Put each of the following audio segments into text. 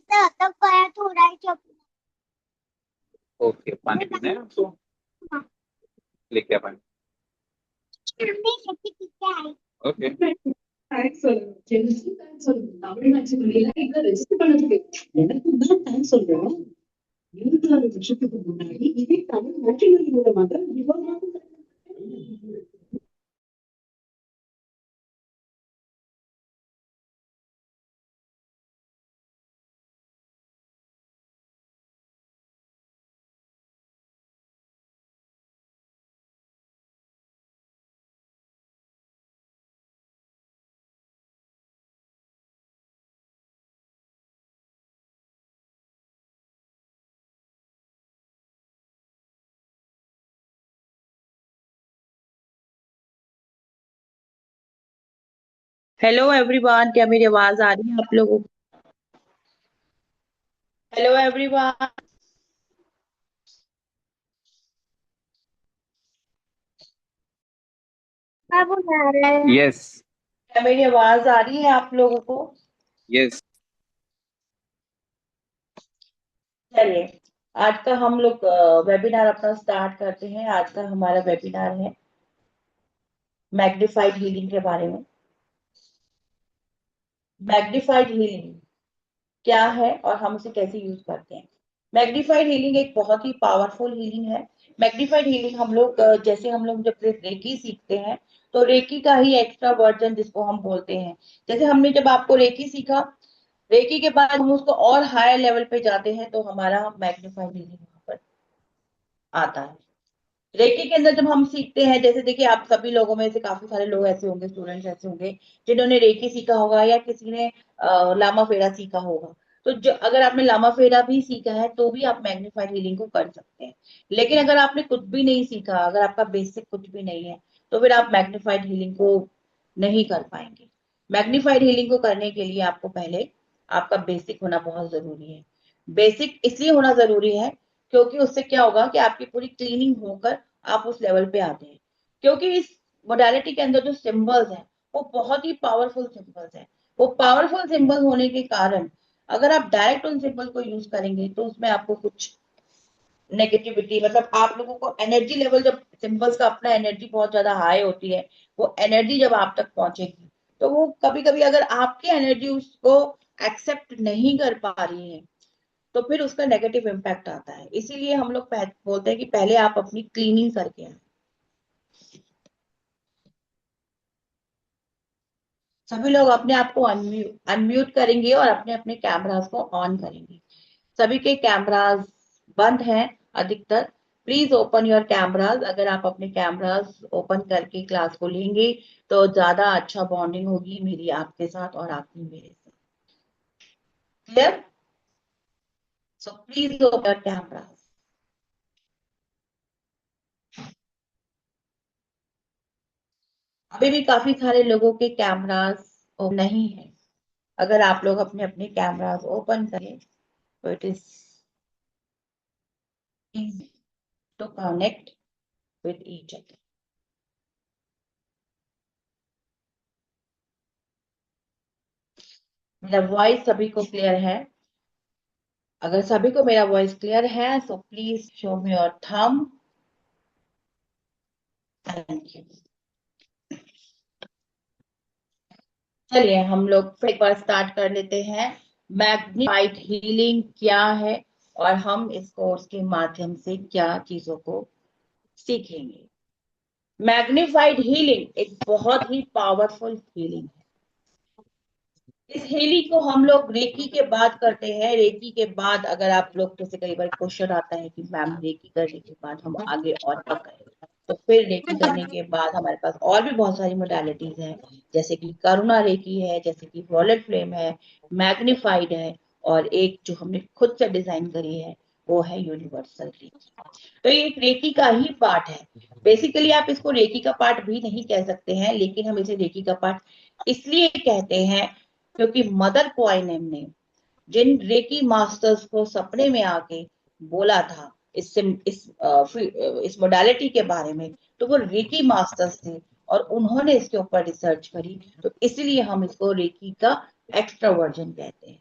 थोड़ा ही चुप। ओके, पानी पीना है आपको? लेके आ पानी। ओके। தேங்க்ஸ் சொல்லுங்க. ஜென்ஸுக்கு தேங்க்ஸ் சொல்லுங்க. தமிழ் மேக்ஸிமம் இங்க ரெஸ்ட் பண்ணதுக்கு எனக்கு தான் தேங்க்ஸ் சொல்றேன். 26 வருஷத்துக்கு முன்னாடி இதே தமிழ் மேட்ரிமோனியோட மதர் விவாதம் हेलो एवरीवन, क्या मेरी आवाज आ रही है आप लोगों को? Hello everyone. यस। क्या मेरी आवाज आ रही है आप लोगों को? यस। चलिए, आज का हम लोग वेबिनार अपना स्टार्ट करते हैं। आज का हमारा वेबिनार है मैग्नीफाइड हीलिंग के बारे में। मैग्नीफाइड हीलिंग क्या है और हम उसे कैसे यूज करते हैं? मैग्नीफाइड हीलिंग एक बहुत ही पावरफुल हीलिंग है। मैग्नीफाइड हीलिंग हम लोग जैसे हम लोग जब रेकी सीखते हैं तो रेकी का ही एक्स्ट्रा वर्जन जिसको हम बोलते हैं। जैसे हमने जब आपको रेकी सीखा, रेकी के बाद हम उसको और हायर लेवल पे जाते हैं तो हमारा मैग्नीफाइड हीलिंग वहां पर आता है। रेकी के अंदर जब हम सीखते हैं, जैसे देखिए आप सभी लोगों में से काफी सारे लोग ऐसे होंगे, स्टूडेंट्स ऐसे होंगे जिन्होंने रेकी सीखा होगा या किसी ने लामा फेरा सीखा होगा। तो जो अगर आपने लामा फेरा भी सीखा है तो भी आप मैग्नीफाइड हीलिंग को कर सकते हैं। लेकिन अगर आपने कुछ भी नहीं सीखा, अगर आपका बेसिक कुछ भी नहीं है, तो फिर आप मैग्नीफाइड हीलिंग को नहीं कर पाएंगे। मैग्नीफाइड हीलिंग को करने के लिए आपको पहले आपका बेसिक होना बहुत जरूरी है। बेसिक इसलिए होना जरूरी है क्योंकि उससे क्या होगा कि आपकी पूरी क्लीनिंग होकर आप उस लेवल पे आते हैं। क्योंकि इस मोडालिटी के अंदर जो सिंबल्स हैं वो बहुत ही पावरफुल सिंबल्स हैं। वो पावरफुल सिंबल होने के कारण अगर आप डायरेक्ट उन सिंबल को यूज करेंगे तो उसमें आपको कुछ नेगेटिविटी, मतलब आप लोगों को एनर्जी लेवल, जब सिंबल्स का अपना एनर्जी बहुत ज्यादा हाई होती है, वो एनर्जी जब आप तक पहुंचेगी तो वो कभी कभी अगर आपकी एनर्जी उसको एक्सेप्ट नहीं कर पा रही है तो फिर उसका नेगेटिव इम्पैक्ट आता है। इसीलिए हम लोग बोलते हैं कि पहले आप अपनी क्लीनिंग करके आए। सभी लोग अपने आप को अनम्यूट करेंगे और अपने अपने कैमरास को ऑन करेंगे। सभी के कैमरास बंद हैं अधिकतर। Please open your cameras. अगर आप अपने कैमरास ओपन करके क्लास को लेंगे तो ज्यादा अच्छा बॉन्डिंग होगी मेरी आपके साथ और आपकी मेरे साथ। Clear? So please open your cameras. अभी भी काफी सारे लोगों के कैमरास नहीं है। अगर आप लोग अपने अपने कैमरास ओपन करें तो it is easy to connect with each other. मेरा वॉइस सभी को क्लियर है? अगर सभी को मेरा वॉइस क्लियर है तो please show me your thumb. Thank you. चलिए हम लोग फिर एक बार स्टार्ट कर लेते हैं। मैग्नीफाइड हीलिंग क्या है और हम इस कोर्स के माध्यम से क्या चीजों को सीखेंगे। मैग्नीफाइड हीलिंग एक बहुत ही पावरफुल हीलिंग है। इस हीलिंग को हम लोग रेकी के बाद करते हैं। रेकी के बाद अगर आप लोग जैसे कई बार क्वेश्चन आता है कि मैम रेकी करने के बाद हम आगे और क्या करें, तो फिर रेकी करने के बाद हमारे पास और भी बहुत सारी मोडालिटीज हैं, जैसे कि करुणा रेकी है, जैसे कि वॉलेट फ्लेम है, मैग्नीफाइड है, और एक जो हमने खुद से डिजाइन करी है वो है यूनिवर्सल रेकी। तो ये एक रेकी का ही पार्ट है। बेसिकली आप इसको रेकी का पार्ट भी नहीं कह सकते हैं, लेकिन हम इसे रेकी का पार्ट इसलिए कहते हैं क्योंकि मदर क्वाइनेम ने जिन रेकी मास्टर्स को सपने में आके बोला था इस मोडालिटी के बारे में, तो वो रेकी मास्टर्स थे और उन्होंने इसके ऊपर रिसर्च करी। तो इसलिए हम इसको रेकी का एक्स्ट्रा वर्जन कहते हैं।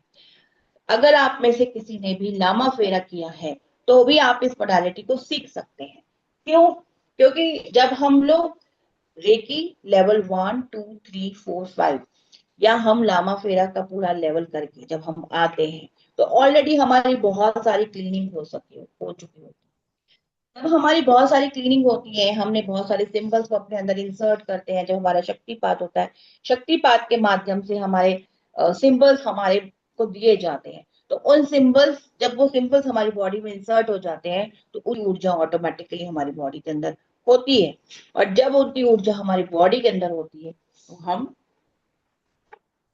अगर आप में से किसी ने भी लामा फेरा किया है तो भी आप इस मोडालिटी को सीख सकते हैं। क्यों? क्योंकि जब हम लोग रेकी लेवल 1 2 3 4 5 या हम लामा फेरा का पूरा लेवल करके जब हम आते हैं तो ऑलरेडी हमारी बहुत सारी क्लीनिंग हो चुकी होती है। जब हमारी बहुत सारी क्लीनिंग होती है, हमने बहुत सारे सिंबल्स को अपने अंदर इंसर्ट करते हैं, जो हमारा शक्तिपात होता है, शक्तिपात के माध्यम से हमारे सिंबल्स हमारे को दिए जाते हैं। तो उन सिंबल्स, जब वो सिंबल्स हमारी बॉडी में इंसर्ट हो जाते हैं तो उन ऊर्जा ऑटोमेटिकली हमारी बॉडी के अंदर होती है। और जब उनकी ऊर्जा हमारी बॉडी के अंदर होती है तो हम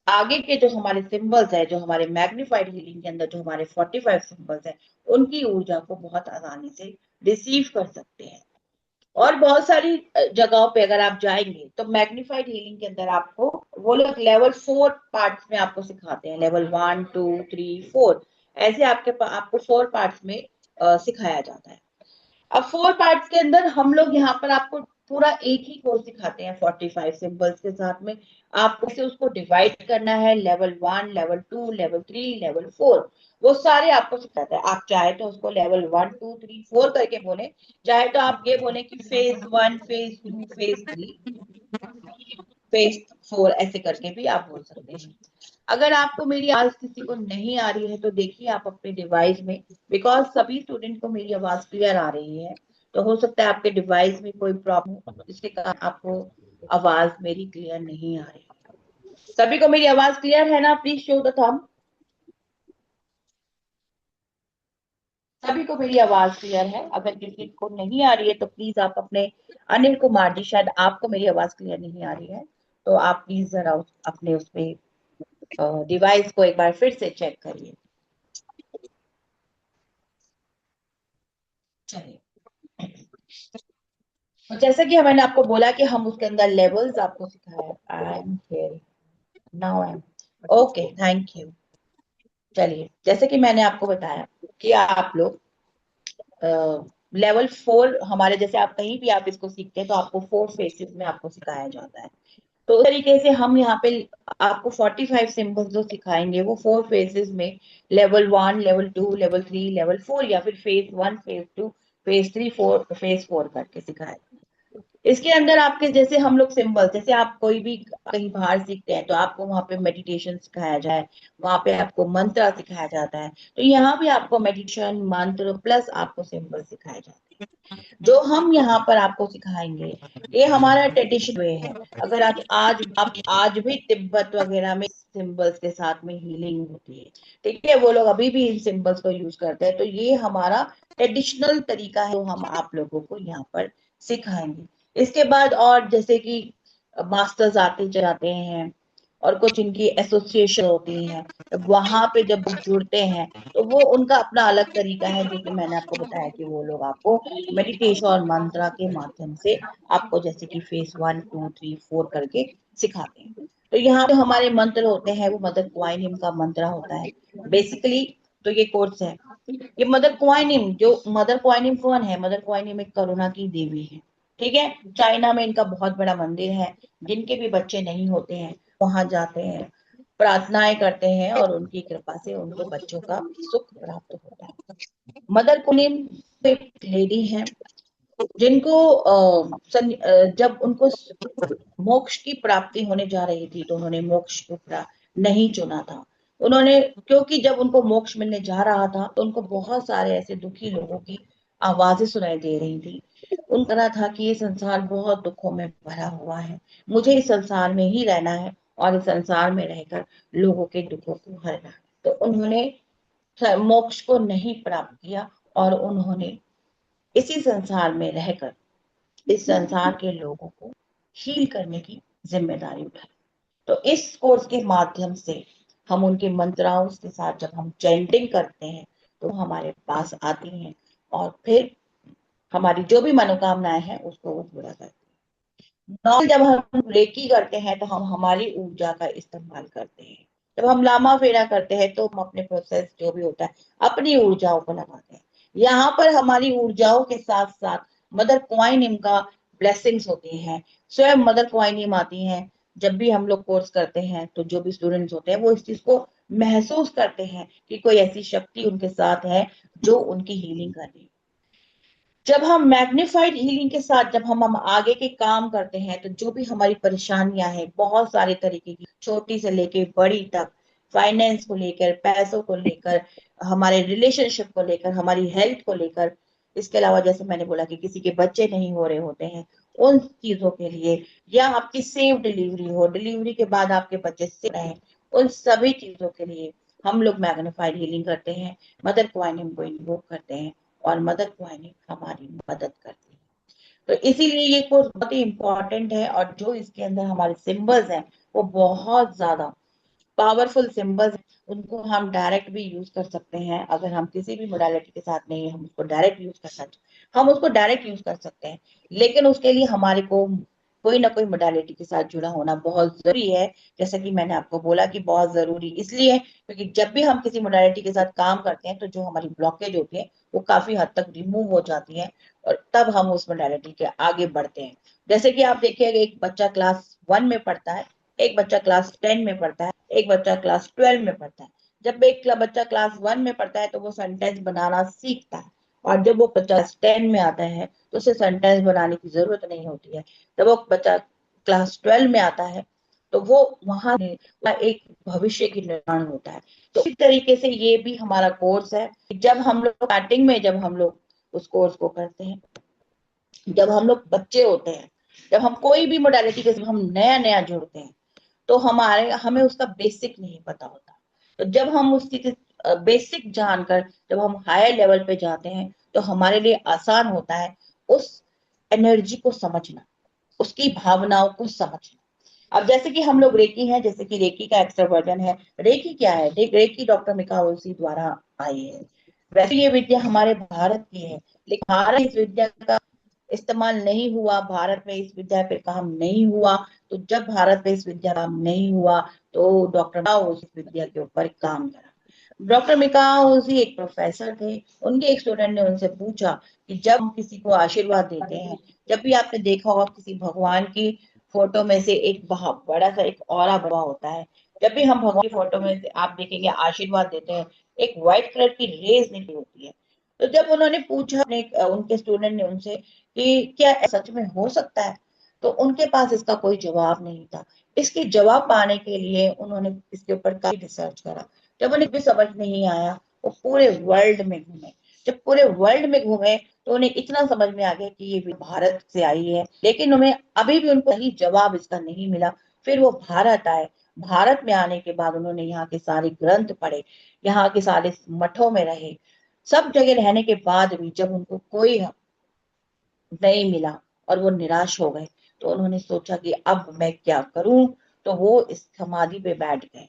आगे के जो हमारे सिंबल्स है, जो हमारे मैग्नीफाइड हीलिंग के अंदर जो हमारे 45 सिंबल्स है, उनकी ऊर्जा को बहुत आसानी से रिसीव कर सकते हैं। और बहुत सारी जगहों पे अगर आप जाएंगे तो मैग्नीफाइड हीलिंग के अंदर आपको वो लोग लेवल 4 पार्ट्स में आपको सिखाते हैं, लेवल 1 2 3 4, ऐसे आपको 4 पार्ट्स में सिखाया जाता है। अब 4 पार्ट्स के अंदर हम लोग यहाँ पर आपको पूरा एक ही कोर्स सिखाते हैं 45 सिंबल्स के साथ में। आपको से उसको डिवाइड करना है, लेवल 1 लेवल 2 लेवल 3 लेवल 4, वो सारे आपको सिखाता है। आप चाहे तो उसको लेवल 1 2 3 4 करके बोले, चाहे तो आप ये बोले कि फेज 1 फेज 2 फेज 3 फेज 4 ऐसे करके भी आप बोल सकते हैं। अगर आपको मेरी आवाज किसी को नहीं आ रही है तो देखिए आप अपने डिवाइस में, बिकॉज सभी स्टूडेंट को मेरी आवाज क्लियर आ रही है, तो हो सकता है आपके डिवाइस में कोई प्रॉब्लम हो जिसके कारण आपको आवाज मेरी क्लियर नहीं आ रही है। सभी को मेरी आवाज क्लियर है ना? Please show the thumb. सभी को मेरी आवाज क्लियर है? अगर किसी को नहीं आ रही है तो प्लीज आप अपने, अनिल कुमार जी शायद आपको मेरी आवाज क्लियर नहीं आ रही है, तो आप प्लीज जरा अपने उसमें डिवाइस को एक बार फिर से चेक करिए। चलिए, तो जैसा कि मैंने आपको बोला कि हम उसके अंदर लेवल्स आपको सिखाया। I am here now, I am okay, thank you. चलिए, जैसे कि मैंने आपको बताया कि आप लोग लेवल 4 हमारे, जैसे आप कहीं भी आप इसको सीखते हैं तो आपको 4 फेसेस में आपको सिखाया जाता है। तो उस तरीके से हम यहाँ पे आपको 45 सिंबल्स जो सिखाएंगे वो 4 फेजेस में, लेवल 1 लेवल 2 लेवल 3 लेवल 4, या फिर फेज 1 फेज 2 फेज 3 4 फेज 4 करके सिखाएंगे। इसके अंदर आपके, जैसे हम लोग सिंबल, जैसे आप कोई भी कहीं बाहर सीखते हैं तो आपको वहां पे मेडिटेशन सिखाया जाए, वहां पे आपको मंत्र सिखाया जाता है, तो यहाँ भी आपको मेडिटेशन मंत्र प्लस आपको सिंबल सिखाए जाते हैं। जो हम यहाँ पर आपको सिखाएंगे ये हमारा ट्रेडिशन वे है। अगर आज भी तिब्बत वगैरह में सिंबल्स के साथ में हीलिंग होती है, ठीक है, वो लोग अभी भी इन सिंबल्स को यूज करते हैं, तो ये हमारा ट्रेडिशनल तरीका है, वो हम आप लोगों को यहाँ पर सिखाएंगे। इसके बाद और जैसे कि मास्टर्स आते जाते हैं और कुछ इनकी एसोसिएशन होती हैं, वहां पे जब जुड़ते हैं तो वो उनका अपना अलग तरीका है, जो कि मैंने आपको बताया कि वो लोग आपको मेडिटेशन और मंत्रा के माध्यम से आपको जैसे कि फेज 1 2 3 4 करके सिखाते हैं। तो यहाँ पे हमारे मंत्र होते हैं, वो मदर क्वाइनिम का मंत्र होता है बेसिकली। तो ये कोर्स है, ये मदर क्वाइनिम, जो मदर क्वाइनिम कौन है? मदर क्वाइनिम एक करुणा की देवी है, ठीक है। चाइना में इनका बहुत बड़ा मंदिर है, जिनके भी बच्चे नहीं होते हैं वहां जाते हैं, प्रार्थनाएं करते हैं और उनकी कृपा से उनको बच्चों का सुख प्राप्त होता है। मदर कुनिम एक लेडी है जिनको जब उनको मोक्ष की प्राप्ति होने जा रही थी तो उन्होंने मोक्ष को नहीं चुना था। उन्होंने, क्योंकि जब उनको मोक्ष मिलने जा रहा था तो उनको बहुत सारे ऐसे दुखी लोगों की आवाजें सुनाई दे रही थी। उनका कहना था कि ये संसार बहुत दुखों में भरा हुआ है, मुझे इस संसार में ही रहना है और इस संसार में रहकर लोगों के दुखों को हरना है। तो उन्होंने मोक्ष को नहीं प्राप्त किया और उन्होंने इसी संसार में रहकर इस संसार के लोगों को हील करने की जिम्मेदारी उठाई। तो इस कोर्स के माध्यम से हम उनके मंत्राओं के साथ जब हम चैंटिंग करते हैं तो हमारे पास आती हैं और फिर हमारी जो भी मनोकामनाएं हैं उसको वो पूरा करती हैं। नॉर्मल जब हम रेकी करते हैं तो हम हमारी ऊर्जा का इस्तेमाल करते हैं। जब हम लामा फेरा करते हैं तो हम अपने प्रोसेस जो भी होता है अपनी ऊर्जाओं को लगाते हैं। यहाँ पर हमारी ऊर्जाओं के साथ साथ मदर क्वाइनिम का ब्लेसिंग्स होती हैं, स्वयं मदर क्वाइनिम आती हैं, जब भी हम लोग कोर्स करते हैं तो जो भी स्टूडेंट्स होते हैं वो इस चीज को महसूस करते हैं कि कोई ऐसी शक्ति उनके साथ है जो उनकी हीलिंग कर रही है। जब हम मैग्निफाइड हीलिंग के साथ जब हम आगे के काम करते हैं तो जो भी हमारी परेशानियां हैं बहुत सारे तरीके की, छोटी से लेके बड़ी तक, फाइनेंस को लेकर, पैसों को लेकर, हमारे रिलेशनशिप को लेकर, हमारी हेल्थ को लेकर, इसके अलावा जैसे मैंने बोला कि किसी के बच्चे नहीं हो रहे होते हैं उन चीजों के लिए, या आपकी सेफ डिलीवरी हो, डिलीवरी के बाद आपके बच्चे सेफ रहे, उन सभी चीजों के लिए हम लोग मैग्निफाइड हीलिंग करते हैं, मदर क्वाइनिम को इन्वोक करते हैं और मदर क्वाइनिम हमारी मदद करती है। तो इसीलिए ये कोर्स बहुत ही इंपॉर्टेंट है और जो इसके अंदर हमारे सिंबल्स हैं वो बहुत ज्यादा पावरफुल सिंबल्स, उनको हम डायरेक्ट भी यूज कर सकते हैं। अगर हम किसी भी मोडालिटी के साथ नहीं है हम उसको डायरेक्ट यूज कर सकते हैं, हम उसको डायरेक्ट यूज कर सकते हैं, लेकिन उसके लिए हमारे को कोई ना कोई मोडालिटी के साथ जुड़ा होना बहुत जरूरी है। जैसा कि मैंने आपको बोला कि बहुत जरूरी इसलिए क्योंकि जब भी हम किसी मोडालिटी के साथ काम करते हैं तो जो हमारी ब्लॉकेज होती है वो काफी हद तक रिमूव हो जाती है और तब हम उस मोडालिटी के आगे बढ़ते हैं। जैसे कि आप देखिएगा एक बच्चा क्लास 1 में पढ़ता है, एक बच्चा क्लास 10 में पढ़ता है, एक बच्चा क्लास 12 में पढ़ता है। जब एक बच्चा क्लास 1 में पढ़ता है तो वो सेंटेंस बनाना सीखता है, और जब वो बच्चा क्लास 10 में आता है तो उसे सेंटेंस बनाने की जरूरत नहीं होती है। जब वो बच्चा क्लास 12 में आता है तो वो वहां एक भविष्य की निर्माण होता है। तो इस तरीके से ये भी हमारा कोर्स है। जब हम लोग स्टार्टिंग में जब हम लोग उस कोर्स को करते हैं, जब हम लोग बच्चे होते हैं, जब हम कोई भी मोडालिटी के साथ हम नया नया जुड़ते हैं तो हमें उसका बेसिक नहीं पता होता। तो जब हम उसकी बेसिक जानकर जब हम हायर लेवल पे जाते हैं तो हमारे लिए आसान होता है उस एनर्जी को समझना, उसकी भावनाओं को समझना। अब जैसे कि हम लोग रेकी हैं, जैसे कि रेकी का एक्स्ट्रा वर्जन है। रेकी क्या है? रेकी डॉक्टर मिकाओसी द्वारा आई है। वैसे ये विद्या हमारे भारत की है, लेकिन भारत इस विद्या का इस्तेमाल नहीं हुआ, भारत में इस विद्या पे काम नहीं हुआ। तो जब भारत में इस विद्या काम नहीं हुआ तो डॉक्टर मिकाओ उस विद्या के ऊपर काम करा। डॉक्टर मिकाओ उसी एक प्रोफेसर थे, उनके एक स्टूडेंट ने उनसे पूछा कि जब हम किसी को आशीर्वाद देते हैं, जब भी आपने देखा होगा किसी भगवान की फोटो में से एक बड़ा सा एक ऑरा बना होता है, जब भी हम भगवान की फोटो में से आप देखेंगे आशीर्वाद देते हैं, एक व्हाइट कलर की रेज निकली होती है। तो जब उन्होंने पूछा अपने उनके स्टूडेंट ने उनसे कि क्या सच में हो सकता है, तो उनके पास इसका कोई जवाब नहीं था। इसके जवाब पाने के लिए उन्होंने इसके ऊपर काफी रिसर्च करा। जब उन्हें भी समझ नहीं आया वो पूरे वर्ल्ड में घूमे। जब पूरे वर्ल्ड में घूमे तो उन्हें इतना समझ में आ गया कि ये भारत से आई है, लेकिन उन्हें अभी भी उनको सही जवाब इसका नहीं मिला। फिर वो भारत आए। भारत में आने के बाद उन्होंने यहाँ के सारे ग्रंथ पढ़े, यहाँ के सारे मठों में रहे। सब जगह रहने के बाद भी जब उनको कोई नहीं मिला और वो निराश हो गए तो उन्होंने सोचा कि अब मैं क्या करूं। तो वो इस समाधि पे बैठ गए।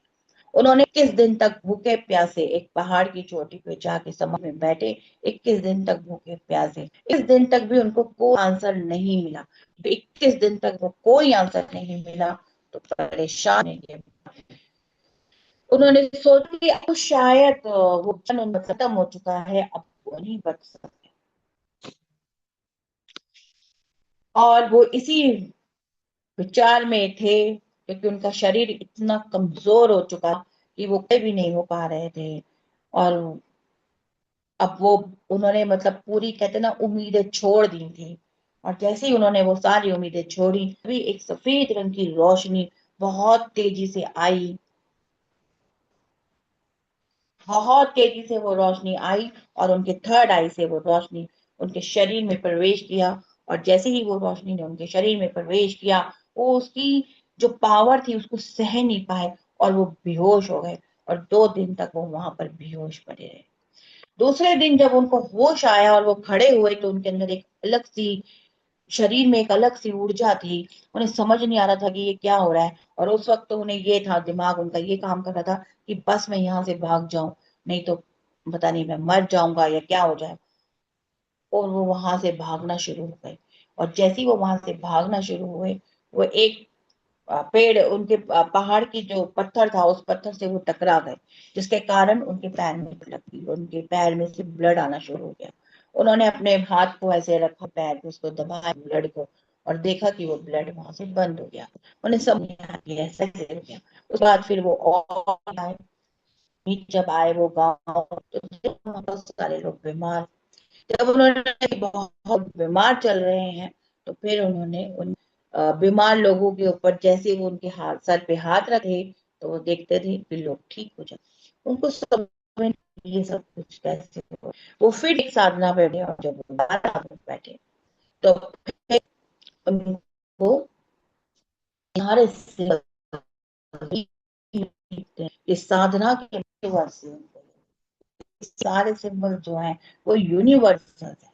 उन्होंने 21 दिन तक भूखे प्यासे एक पहाड़ की चोटी पे जाके समाधि में बैठे। 21 दिन तक भूखे प्यासे, इस दिन तक भी उनको कोई आंसर नहीं मिला। 21 दिन तक वो कोई आंसर नहीं मिला तो परेशान है। उन्होंने सोचा कि अब शायद वो जन उनमें खत्म हो चुका है, अब वो नहीं बच सकते। और वो इसी विचार में थे क्योंकि उनका शरीर इतना कमजोर हो चुका कि वो कहीं भी नहीं हो पा रहे थे। और अब वो उन्होंने मतलब पूरी कहते ना उम्मीदें छोड़ दी थी। और जैसे ही उन्होंने वो सारी उम्मीदें छोड़ी तभी एक सफेद रंग की रोशनी बहुत तेजी से आई। बहुत तेजी से वो रोशनी आई और उनके थर्ड आई से वो रोशनी उनके शरीर में प्रवेश किया। और जैसे ही वो रोशनी ने उनके शरीर में प्रवेश किया वो उसकी जो पावर थी उसको सह नहीं पाए और वो बेहोश हो गए। और 2 दिन तक वो वहां पर बेहोश पड़े रहे। दूसरे दिन जब उनको होश आया और वो खड़े हुए तो उनके अंदर एक अलग सी शरीर में एक अलग सी ऊर्जा थी। उन्हें समझ नहीं आ रहा था कि ये क्या हो रहा है। और उस वक्त तो उन्हें ये था, दिमाग उनका ये काम कर रहा था कि बस मैं यहाँ से भाग जाऊं, नहीं तो पता नहीं मैं मर जाऊंगा या क्या हो जाए। और वो वहां से भागना शुरू हो गए। और जैसे ही वो वहां से भागना शुरू हुए वो एक पेड़ उनके पहाड़ की जो पत्थर था उस पत्थर से वो टकरा गए, जिसके कारण उनके पैर में लग गई, उनके पैर में से ब्लड आना शुरू हो गया। उन्होंने अपने हाथ को ऐसे रखा पैर पे, उसको दबाया ब्लड को, और देखा कि वो ब्लड वहां से बंद हो गया। उन्हें समझ नहीं आया कि ऐसा कैसे हो गया। उसके बाद फिर वो और आए, जब आए वो गाँव, तो बहुत सारे लोग बीमार। जब उन्होंने देखा कि बहुत बीमार चल रहे हैं, तो फिर उन्होंने उन बीमार लोगों के ऊपर जैसे वो उनके हाथ सर पे हाथ रखे, तो वो देखते थे कि लोग ठीक हो जाते। उनको समझ में ये सब कुछ कैसे हो। वो फिर एक साधना बैठे, और जब वो दोबारा बैठे तो फिर उनको सारे इस साधना के वर्ड से उनको सारे सिंबल जो हैं वो यूनिवर्सल है।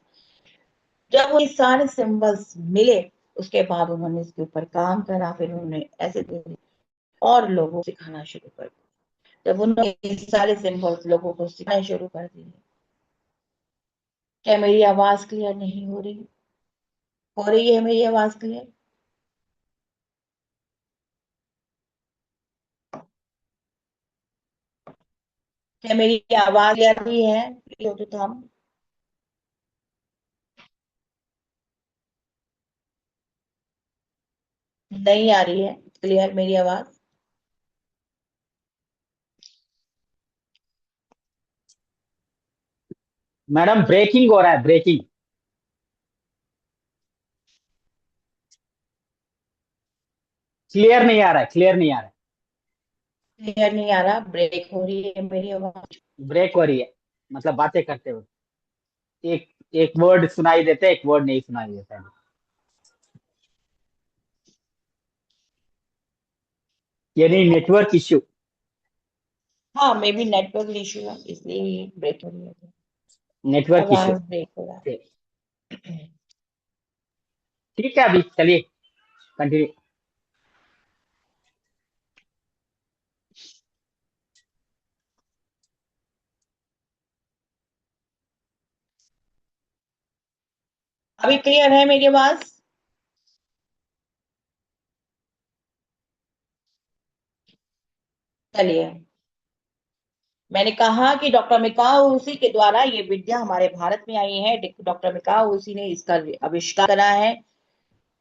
जब वो ये सारे सिंबल्स मिले, उसके बाद उन्होंने इसके ऊपर काम करा, फिर उन्होंने ऐसे धीरे और लोगों को सिखाना शुरू कर दिया। जब उन्होंने ये सारे सिंबल्स लोगों को सिखाना शुरू कर दिए। क्या मेरी आवाज क्लियर नहीं हो रही? हो रही है मेरी आवाज क्लियर? क्या मेरी आवाज आ रही है? तो हम नहीं आ रही है क्लियर मेरी आवाज? मैडम ब्रेकिंग हो रहा है, ब्रेकिंग। क्लियर नहीं आ रहा है, क्लियर नहीं आ रहा क्लियर नहीं आ रहा, ब्रेक हो रही है मेरी आवाज। है, ब्रेक हो रही है। मतलब बातें करते हुए एक एक वर्ड सुनाई देता है, एक वर्ड नहीं सुनाई देता है। यानी नेटवर्क इश्यू। हाँ, मे बी नेटवर्क इशू है, इसलिए ब्रेक हो रही है, नेटवर्क इश्यू। आवाज ब्रेक हो रहा है। ठीक है, अभी चलिए कंटिन्यू। अभी क्लियर है मेरी आवाज? चलिए, मैंने कहा कि डॉक्टर मिकाओ उसी के द्वारा ये विद्या हमारे भारत में आई है। डॉक्टर मिकाओ उसी ने इसका आविष्कार करा है।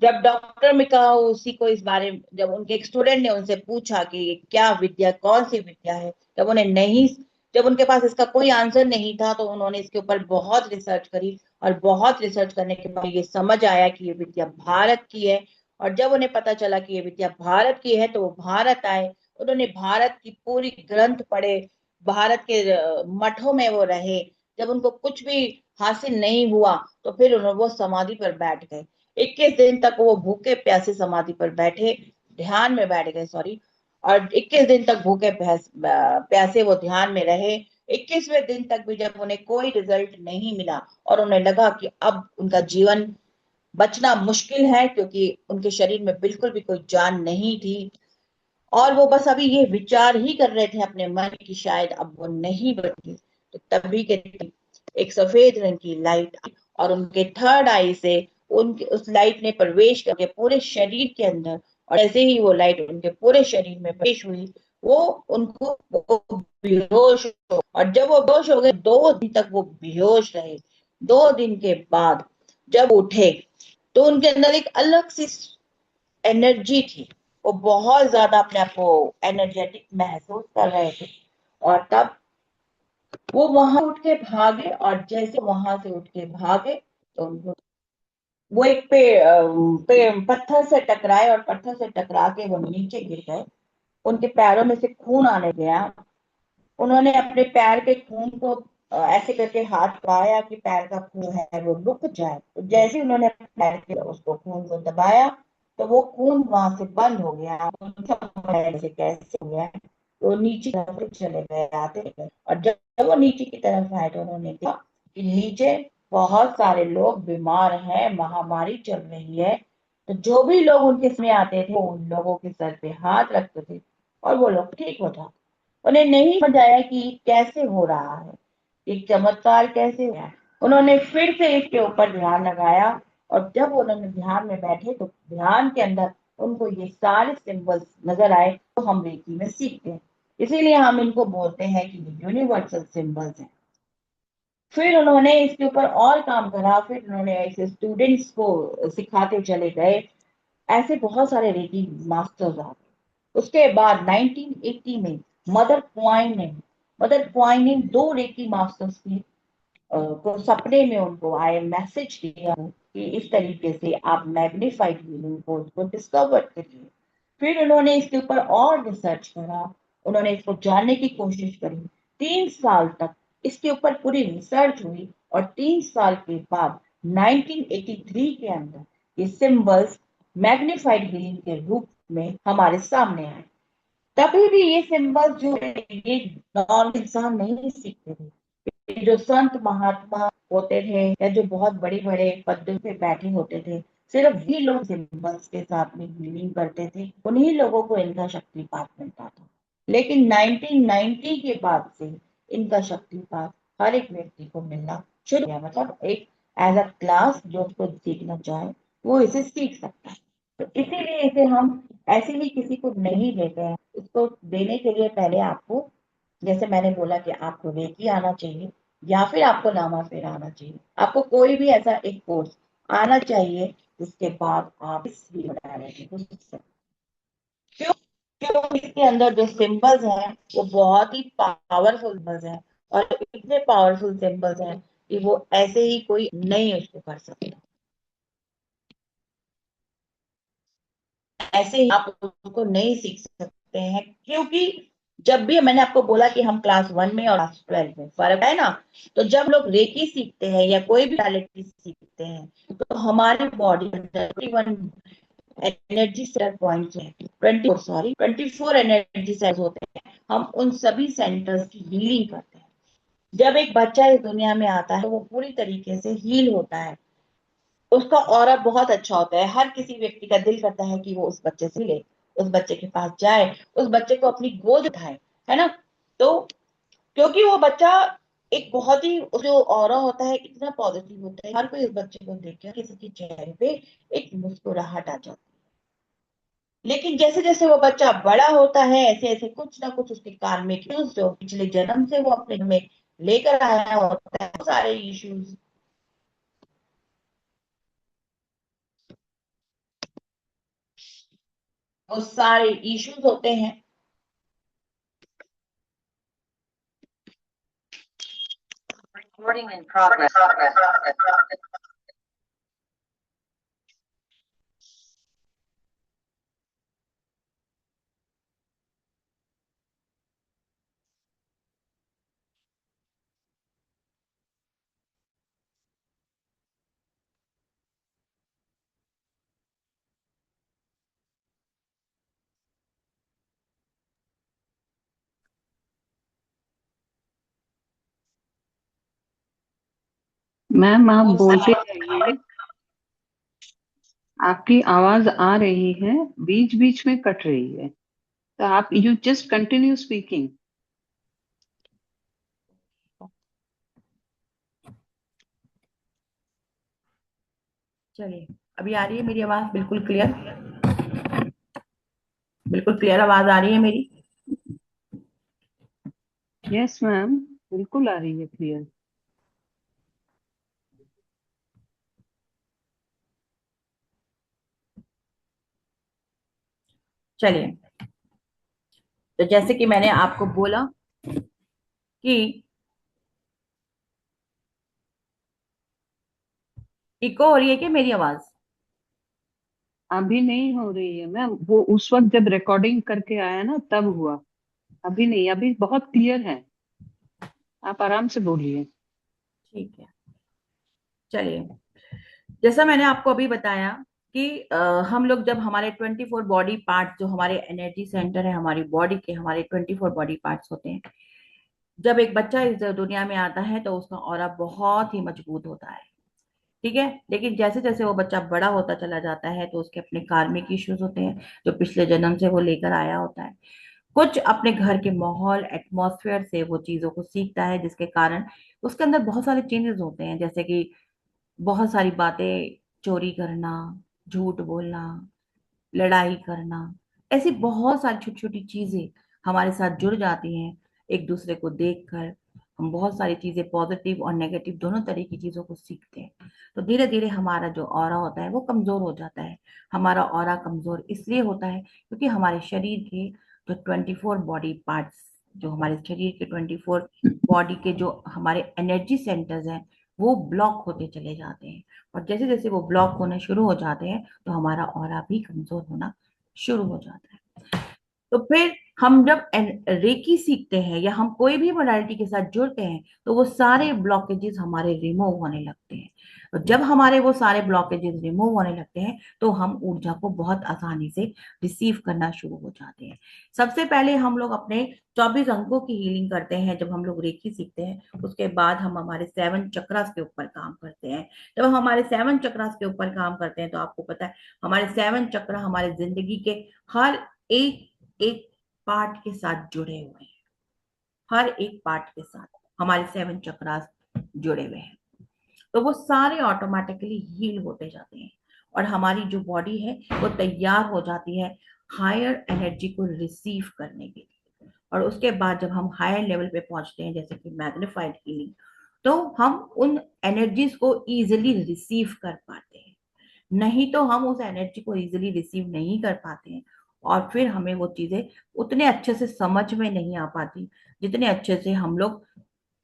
जब डॉक्टर मिकाओ उसी को इस बारे में, जब उनके एक स्टूडेंट ने उनसे पूछा कि ये क्या विद्या, कौन सी विद्या है, जब उन्हें नहीं, जब उनके पास इसका कोई आंसर नहीं था, तो उन्होंने इसके ऊपर बहुत रिसर्च करी, और बहुत रिसर्च करने के बाद ये समझ आया कि ये विद्या भारत की है। और जब उन्हें पता चला कि ये विद्या भारत की है, तो वो भारत आए। उन्होंने भारत की पूरी ग्रंथ पढ़े, भारत के मठों में वो रहे। जब उनको कुछ भी हासिल नहीं हुआ, तो फिर उन्होंने वो समाधि पर बैठ गए। 21 दिन तक वो भूखे प्यासे समाधि पर बैठे, ध्यान में बैठ गए, सॉरी। और 21 दिन तक भूखे प्यासे वो ध्यान में रहे। 21वें दिन तक भी जब उन्हें कोई रिजल्ट नहीं मिला, और उन्हें लगा कि अब उनका जीवन बचना मुश्किल है, क्योंकि उनके शरीर में बिल्कुल भी कोई जान नहीं थी, और वो बस अभी ये विचार ही कर रहे थे अपने मन की शायद अब वो नहीं बची, तो तभी के एक सफेद रंग की लाइट आई, और उनके थर्ड आई से उनके उस लाइट ने प्रवेश करके पूरे शरीर के अंदर, और ऐसे ही वो लाइट उनके पूरे शरीर में प्रवेश हुई, वो उनको वो बेहोश हो, और जब वो बेहोश हो गए 2 दिन तक वो बेहोश रहे। 2 दिन के बाद जब उठे, तो उनके अंदर एक अलग सी एनर्जी थी। वो बहुत ज्यादा अपने आप को एनर्जेटिक महसूस कर रहे थे। और तब वो वहां उठ के भागे, और जैसे वहां से उठ के भागे, तो वो एक पत्थर से टकराए, और पत्थर से टकरा के वो नीचे गिर गए। उनके पैरों में से खून आने गया। उन्होंने अपने पैर के खून को ऐसे करके हाथ पाया कि पैर का खून है वो रुक जाए। तो जैसे ही उन्होंने अपने पैर के उसको खून को दबाया, तो वो खून वहां से बंद हो गया। ऐसे कैसे हो गया? तो नीचे की तरफ चले गए, आते गए, और जब वो नीचे की तरफ आए, तो उन्होंने देखा कि नीचे बहुत सारे लोग बीमार हैं, महामारी चल रही है। तो जो भी लोग उनके सामने आते थे, उन लोगों के सर पे हाथ रखते थे, और वो लोग ठीक हो जाते। उन्हें नहीं समझ आया कि कैसे हो रहा है, एक चमत्कार कैसे हो रहा है। उन्होंने फिर से इसके ऊपर ध्यान लगाया, और जब उन्होंने ध्यान में बैठे, तो ध्यान के अंदर उनको ये सारे सिंबल्स नजर आए, तो हम रेकी में सीखते हैं। इसीलिए हम इनको बोलते हैं कि ये यूनिवर्सल सिंबल्स हैं। फिर उन्होंने इसके ऊपर और काम करा, फिर उन्होंने ऐसे स्टूडेंट्स को सिखाते चले गए। ऐसे बहुत सारे रेकी मास्टर्स आ गए। उसके बाद 1980 में मदर क्वाइन ने दो रेकी मास्टर्स की को सपने में उनको आए मैसेज दिया कि इस तरीके से आप मैग्नीफाइड हीलिंग को डिस्कवर करिए। फिर उन्होंने इसके ऊपर और रिसर्च करा, उन्होंने इसको जानने की कोशिश करी। 3 साल तक इसके ऊपर पूरी रिसर्च हुई और 3 साल के बाद 1983 के अंदर ये सिंबल्स मैग्नीफाइड हीलिंग के रूप में हमारे सामने आए। तभी भी ये सिंबल्स जो है ये नॉर्मल इंसान नहीं सीखते थे। जो संत महात्मा होते थे या जो बहुत बड़े बड़े पदों पे बैठे होते थे, सिर्फ वही लोग सिंबल्स के साथ में हीलिंग करते थे, उन्हीं लोगों को इनका शक्तिपात मिलता था। लेकिन 1990 के बाद से इनका शक्तिपात हर एक व्यक्ति को मिलना शुरू किया, मतलब एक एज अ क्लास जो उसको सीखना चाहे वो इसे सीख सकता है। तो इसीलिए इसे हम ऐसे ही किसी को नहीं देते हैं। इसको देने के लिए पहले आपको, जैसे मैंने बोला कि आपको रेकी आना चाहिए या फिर आपको नामा फेरा आना चाहिए, आपको कोई भी ऐसा एक कोर्स आना चाहिए जिसके बाद आप इस modality को सीख सकते हैं। क्यों? क्यों इसके अंदर जो सिंबल्स हैं वो बहुत ही पावरफुल सिंबल्स हैं, और इतने पावरफुल सिंबल्स हैं कि वो ऐसे ही कोई नहीं उसको कर सकता। ऐसे ही आप उसको नहीं सीख सकते हैं, क्योंकि जब भी मैंने आपको बोला कि हम क्लास 1 में और क्लास 12 में फर्क है ना, तो जब लोग रेकी सीखते हैं या कोई भी टैलेंट सीखते हैं तो हमारी बॉडी अंदर 21 एनर्जी सेंटर पॉइंट्स हैं, 24 एनर्जी सेंटर्स होते हैं। हम उन सभी सेंटर्स की हीलिंग करते हैं। जब एक बच्चा इस दुनिया में आता है तो वो पूरी तरीके से हील होता है, उसका ऑरा बहुत अच्छा होता है। हर किसी व्यक्ति का दिल करता है कि वो उस बच्चे से मिले, उस बच्चे के पास जाए, उस बच्चे को अपनी गोद उठाए, है ना। तो क्योंकि वो बच्चा एक बहुत ही, जो ऑरा होता है इतना पॉजिटिव होता है, हर कोई उस बच्चे को देख के किसी के चेहरे पे एक मुस्कुराहट आ जाती है। लेकिन जैसे जैसे वो बच्चा बड़ा होता है ऐसे ऐसे कुछ ना कुछ उसके कार्मिक इश्यूज जो पिछले जन्म से वो अपने में लेकर आया होता है, वो सारे इश्यूज, वो सारे इश्यूज होते हैं। Recording in progress. मैम आप वो बोलते सारे जाइए, आपकी आवाज आ रही है, बीच बीच में कट रही है, तो आप यू जस्ट कंटिन्यू स्पीकिंग। चलिए, अभी आ रही है मेरी आवाज बिल्कुल क्लियर? बिल्कुल क्लियर आवाज आ रही है मेरी? यस मैम, बिल्कुल आ रही है क्लियर। चलिए, तो जैसे कि मैंने आपको बोला कि इको हो रही है क्या मेरी आवाज? अभी नहीं हो रही है मैम, वो उस वक्त जब रिकॉर्डिंग करके आया ना तब हुआ, अभी नहीं, अभी बहुत क्लियर है, आप आराम से बोलिए। ठीक है, चलिए। जैसा मैंने आपको अभी बताया कि हम लोग जब हमारे 24 बॉडी पार्ट, जो हमारे एनर्जी सेंटर है हमारी बॉडी के, हमारे 24 बॉडी पार्ट्स होते हैं, जब एक बच्चा इस दुनिया में आता है तो उसका ऑरा बहुत ही मजबूत होता है। ठीक है, लेकिन जैसे जैसे वो बच्चा बड़ा होता चला जाता है तो उसके अपने कार्मिक इश्यूज होते हैं जो पिछले जन्म से वो लेकर आया होता है। कुछ अपने घर के माहौल एटमॉस्फेयर से वो चीजों को सीखता है, जिसके कारण उसके अंदर बहुत सारे चेंजेस होते हैं, जैसे कि बहुत सारी बातें, चोरी करना, झूठ बोलना, लड़ाई करना, ऐसी बहुत सारी छोटी छोटी चीजें हमारे साथ जुड़ जाती हैं एक दूसरे को देखकर। हम बहुत सारी चीजें पॉजिटिव और नेगेटिव दोनों तरह की चीजों को सीखते हैं। तो धीरे धीरे हमारा जो ऑरा होता है वो कमजोर हो जाता है। हमारा ऑरा कमजोर इसलिए होता है क्योंकि हमारे शरीर के जो 24 बॉडी पार्ट्स, जो हमारे शरीर के 24 बॉडी के जो हमारे एनर्जी सेंटर्स हैं वो ब्लॉक होते चले जाते हैं। और जैसे जैसे वो ब्लॉक होने शुरू हो जाते हैं तो हमारा ऑरा भी कमजोर होना शुरू हो जाता है। तो फिर हम जब रेकी सीखते हैं या हम कोई भी मोडालिटी के साथ जुड़ते हैं तो वो सारे ब्लॉकेजेस हमारे रिमूव होने लगते हैं। तो जब हमारे वो सारे ब्लॉकेजेस रिमूव होने लगते हैं तो हम ऊर्जा को बहुत आसानी से रिसीव करना शुरू हो जाते हैं। सबसे पहले हम लोग अपने 24 अंगों की हीलिंग करते हैं। जब हम लोग रेकी सीखते हैं उसके बाद हम हमारे 7 चक्रास के ऊपर काम करते हैं। जब हम हमारे 7 चक्रास के ऊपर काम करते हैं तो आपको पता है हमारे 7 चक्र हमारे जिंदगी के हर एक एक पार्ट के साथ जुड़े हुए हैं। हर एक पार्ट के साथ हमारे 7 चक्रास जुड़े हुए हैं। तो वो सारे ऑटोमेटिकली हील होते जाते हैं और हमारी जो बॉडी है वो तैयार हो जाती है हायर एनर्जी को रिसीव करने के लिए। और उसके बाद जब हम हायर लेवल पे पहुंचते हैं जैसे कि मैग्नीफाइड हीलिंग, तो हम उन एनर्जीज को इजिली रिसीव कर पाते हैं। नहीं तो हम उस एनर्जी को इजिली रिसीव नहीं कर पाते हैं और फिर हमें वो चीजें उतने अच्छे से समझ में नहीं आ पाती जितने अच्छे से हम लोग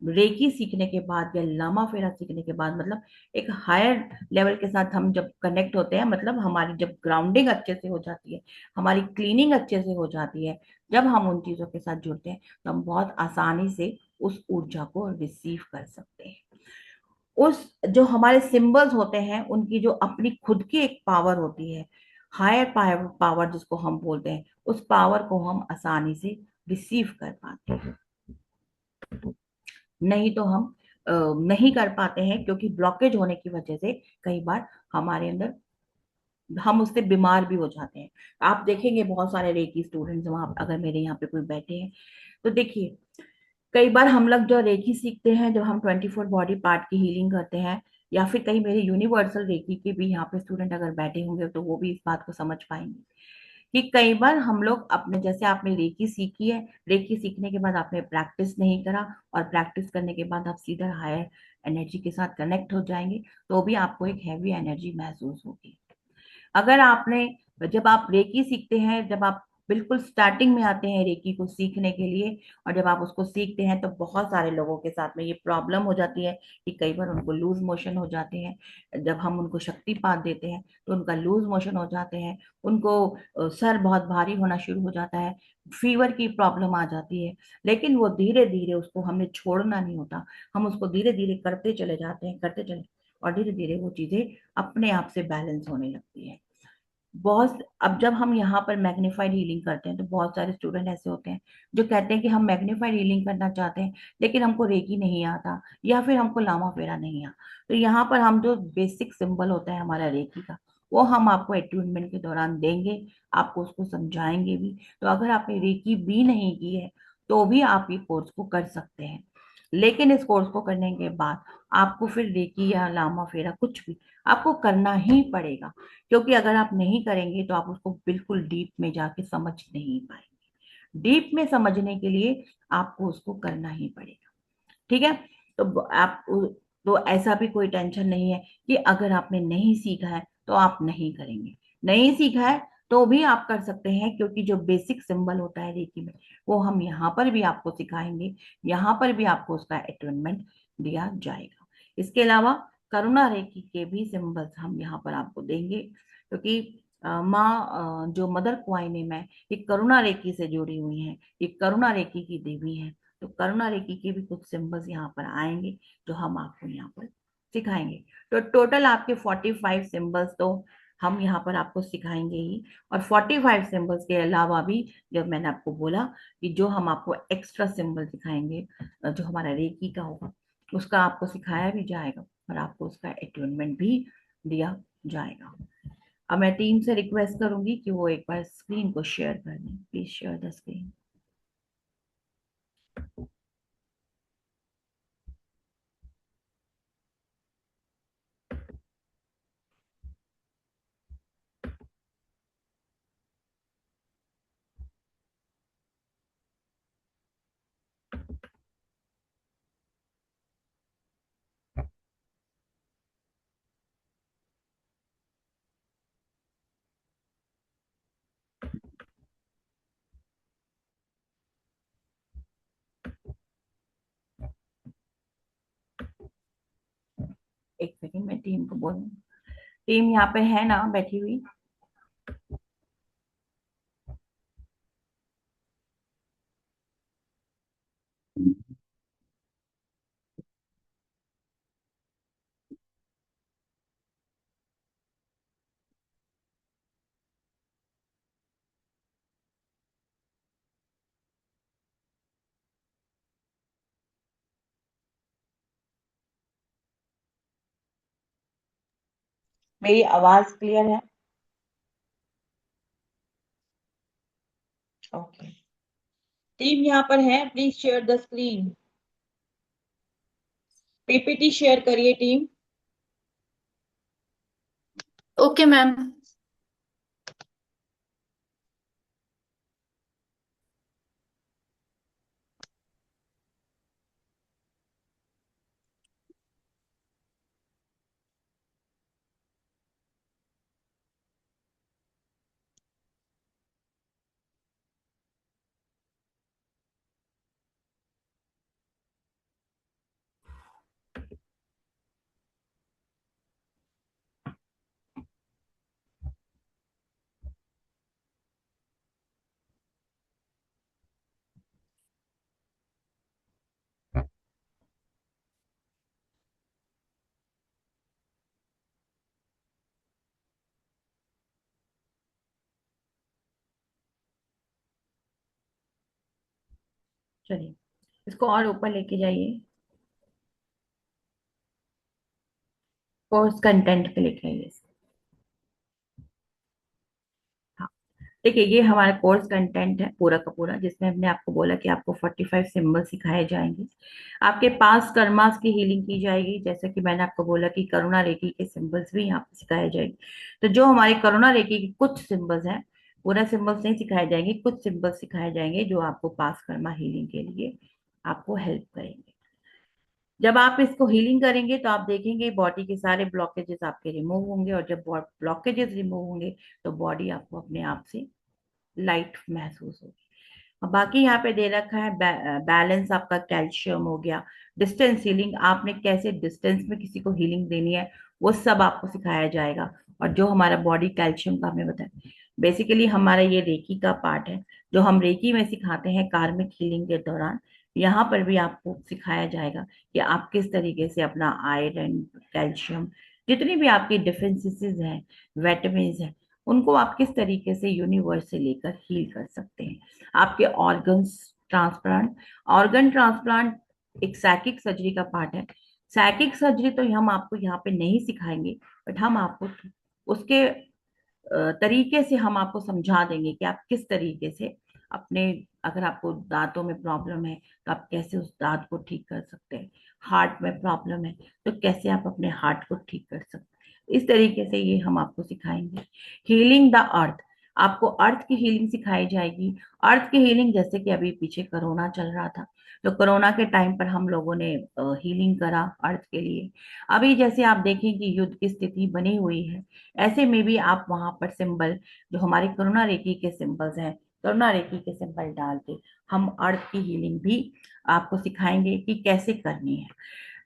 रेकी सीखने के बाद या लामा फेरा सीखने के बाद, मतलब एक हायर लेवल के साथ हम जब कनेक्ट होते हैं, मतलब हमारी जब ग्राउंडिंग अच्छे से हो जाती है, हमारी क्लीनिंग अच्छे से हो जाती है, जब हम उन चीजों के साथ जुड़ते हैं तो हम बहुत आसानी से उस ऊर्जा को रिसीव कर सकते हैं। उस जो हमारे सिंबल्स होते हैं उनकी जो अपनी खुद की एक पावर होती है, हायर पावर जिसको हम बोलते हैं, उस पावर को हम आसानी से रिसीव कर पाते हैं। नहीं तो हम नहीं कर पाते हैं क्योंकि ब्लॉकेज होने की वजह से कई बार हमारे अंदर हम उससे बीमार भी हो जाते हैं। आप देखेंगे बहुत सारे रेकी स्टूडेंट्स वहां, अगर मेरे यहाँ पे कोई बैठे हैं तो देखिए कई बार हम लोग जो रेकी सीखते हैं, जब हम 24 बॉडी पार्ट की हीलिंग करते हैं, या फिर कहीं मेरे यूनिवर्सल रेकी के भी यहाँ पे स्टूडेंट अगर बैठे होंगे तो वो भी इस बात को समझ पाएंगे कि कई बार हम लोग अपने, जैसे आपने रेकी सीखी है, रेकी सीखने के बाद आपने प्रैक्टिस नहीं करा और प्रैक्टिस करने के बाद आप सीधा हायर एनर्जी के साथ कनेक्ट हो जाएंगे तो भी आपको एक हैवी एनर्जी महसूस होगी। अगर आपने, जब आप रेकी सीखते हैं, जब आप बिल्कुल स्टार्टिंग में आते हैं रेकी को सीखने के लिए और जब आप उसको सीखते हैं तो बहुत सारे लोगों के साथ में ये प्रॉब्लम हो जाती है कि कई बार उनको लूज मोशन हो जाते हैं। जब हम उनको शक्तिपात देते हैं तो उनका लूज मोशन हो जाते हैं, उनको सर बहुत भारी होना शुरू हो जाता है, फीवर की प्रॉब्लम आ जाती है। लेकिन वो धीरे धीरे, उसको हमें छोड़ना नहीं होता, हम उसको धीरे धीरे करते चले जाते हैं, करते चले, और धीरे धीरे वो चीजें अपने आप से बैलेंस होने लगती है। बहुत, अब जब हम यहाँ पर मैग्नीफाइड हीलिंग करते हैं तो बहुत सारे स्टूडेंट ऐसे होते हैं जो कहते हैं कि हम मैग्नीफाइड हीलिंग करना चाहते हैं लेकिन हमको रेकी नहीं आता या फिर हमको लामा फेरा नहीं आता। तो यहाँ पर हम जो बेसिक सिंबल होता है हमारा रेकी का, वो हम आपको अट्यूनमेंट के दौरान देंगे, आपको उसको समझाएंगे भी। तो अगर आपने रेकी भी नहीं की है तो भी आप ये कोर्स को कर सकते हैं। लेकिन इस कोर्स को करने के बाद आपको फिर रेकी या लामा फेरा कुछ भी आपको करना ही पड़ेगा, क्योंकि अगर आप नहीं करेंगे तो आप उसको बिल्कुल डीप में जाके समझ नहीं पाएंगे। डीप में समझने के लिए आपको उसको करना ही पड़ेगा। ठीक है? तो आप, तो ऐसा भी कोई टेंशन नहीं है कि अगर आपने नहीं सीखा है तो आप नहीं करेंगे। नहीं सीखा है तो भी आप कर सकते हैं, क्योंकि जो बेसिक सिंबल होता है रेकी में वो हम यहाँ पर भी आपको सिखाएंगे, यहाँ पर भी आपको उसका अटेनमेंट दिया जाएगा। इसके अलावा करुणा रेकी के भी सिंबल्स हम यहाँ पर आपको देंगे, क्योंकि माँ, जो मदर क्वाइनिम है, ये करुणा रेकी से जुड़ी हुई हैं, ये करुणा रेकी की देवी है। तो करुणा रेकी के भी कुछ सिंबल्स यहाँ पर आएंगे जो हम आपको यहाँ पर सिखाएंगे। तो टोटल आपके 45 सिंबल्स तो हम यहाँ पर आपको सिखाएंगे ही, और 45 सिंबल्स के अलावा भी, जब मैंने आपको बोला कि जो हम आपको एक्स्ट्रा सिंबल सिखाएंगे, जो हमारा रेकी का होगा उसका आपको सिखाया भी जाएगा और आपको उसका अटेनमेंट भी दिया जाएगा। अब मैं टीम से रिक्वेस्ट करूंगी कि वो एक बार स्क्रीन को शेयर कर दें। Please share the screen. एक सेकंड मैं टीम को बोलूँ। टीम यहाँ पे है ना बैठी हुई? मेरी आवाज क्लियर है? ओके, टीम यहाँ पर है, please share the screen. PPT share करिए टीम। Okay ma'am. चलिए इसको और ऊपर लेके जाइए, कोर्स कंटेंट पे लेके आइए। हाँ, देखिए ये हमारा कोर्स कंटेंट है पूरा का पूरा, जिसमें हमने आपको बोला कि आपको 45 सिंबल सिखाए जाएंगे। आपके पास कर्मास की हीलिंग की जाएगी, जैसे कि मैंने आपको बोला कि करुणा रेखी के सिंबल्स भी यहाँ पे सिखाए जाएंगे। तो जो हमारे करुणा रेखी के कुछ सिंबल्स हैं, पूरा सिंबल्स नहीं सिखाए जाएंगे, कुछ सिंबल्स सिखाए जाएंगे जो आपको पास कर्मा हीलिंग के लिए आपको हेल्प करेंगे। जब आप इसको हीलिंग करेंगे तो आप देखेंगे बॉडी के सारे ब्लॉकेजेस आपके रिमूव होंगे, और जब ब्लॉकेजेस रिमूव होंगे तो बॉडी आपको अपने आप से लाइट महसूस होगी। और बाकी यहाँ पे दे रखा है बैलेंस आपका कैल्शियम हो गया, डिस्टेंस हीलिंग, आपने कैसे डिस्टेंस में किसी को हीलिंग देनी है वो सब आपको सिखाया जाएगा। और जो हमारा बॉडी कैल्शियम का हमने बताया, बेसिकली हमारा ये रेकी का पार्ट है जो हम रेकी में सिखाते हैं कार्मिक हीलिंग के दौरान। यहाँ पर भी आपको सिखाया जाएगा कि आप किस तरीके से अपना आयरन, कैल्शियम, जितनी भी आपकी डिफिशियंसीज हैं, विटामिन्स हैं, उनको आप किस तरीके से यूनिवर्स से लेकर हील कर सकते हैं। आपके ऑर्गन्स ट्रांसप्लांट, ऑर्गन ट्रांसप्लांट एक साइकिक सर्जरी का पार्ट है। साइकिक सर्जरी तो हम आपको यहाँ पे नहीं सिखाएंगे, बट हम आपको उसके तरीके से हम आपको समझा देंगे कि आप किस तरीके से अपने, अगर आपको दांतों में प्रॉब्लम है तो आप कैसे उस दांत को ठीक कर सकते हैं, हार्ट में प्रॉब्लम है तो कैसे आप अपने हार्ट को ठीक कर सकते हैं। इस तरीके से ये हम आपको सिखाएंगे। हीलिंग द अर्थ, आपको अर्थ की हीलिंग सिखाई जाएगी। अर्थ की हीलिंग, जैसे कि अभी पीछे कोरोना चल रहा था, तो कोरोना के टाइम पर हम लोगों ने हीलिंग करा अर्थ के लिए। अभी जैसे आप देखें कि युद्ध की स्थिति बनी हुई है, ऐसे में भी आप वहां पर सिंबल, जो हमारे करुणा रेखी के सिंबल्स हैं, करुणा रेखी के सिंबल डाल के हम अर्थ की हीलिंग भी आपको सिखाएंगे कि कैसे करनी है।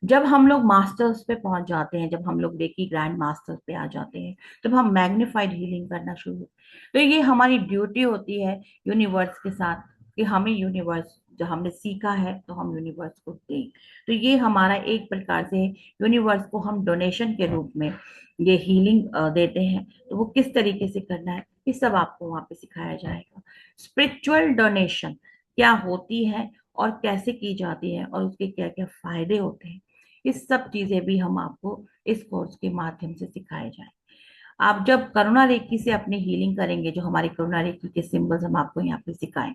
जब हम लोग मास्टर्स पे पहुंच जाते हैं, जब हम लोग रेकी ग्रैंड मास्टर्स पे आ जाते हैं, तब हम मैग्नीफाइड हीलिंग करना शुरू। तो ये हमारी ड्यूटी होती है यूनिवर्स के साथ, कि हमें यूनिवर्स जो हमने सीखा है तो हम यूनिवर्स को दें। तो ये हमारा एक प्रकार से यूनिवर्स को हम डोनेशन के रूप में ये हीलिंग देते हैं। तो वो किस तरीके से करना है ये सब आपको वहां पे सिखाया जाएगा। स्पिरिचुअल डोनेशन क्या होती है और कैसे की जाती है और उसके क्या क्या फायदे होते हैं, इस सब चीजें भी हम आपको इस कोर्स के माध्यम से सिखाए जाएंगे। आप जब करुणा रेखी से अपनी हीलिंग करेंगे, जो हमारी करुणा रेखी के सिंबल्स हम आपको यहाँ पे सिखाएं,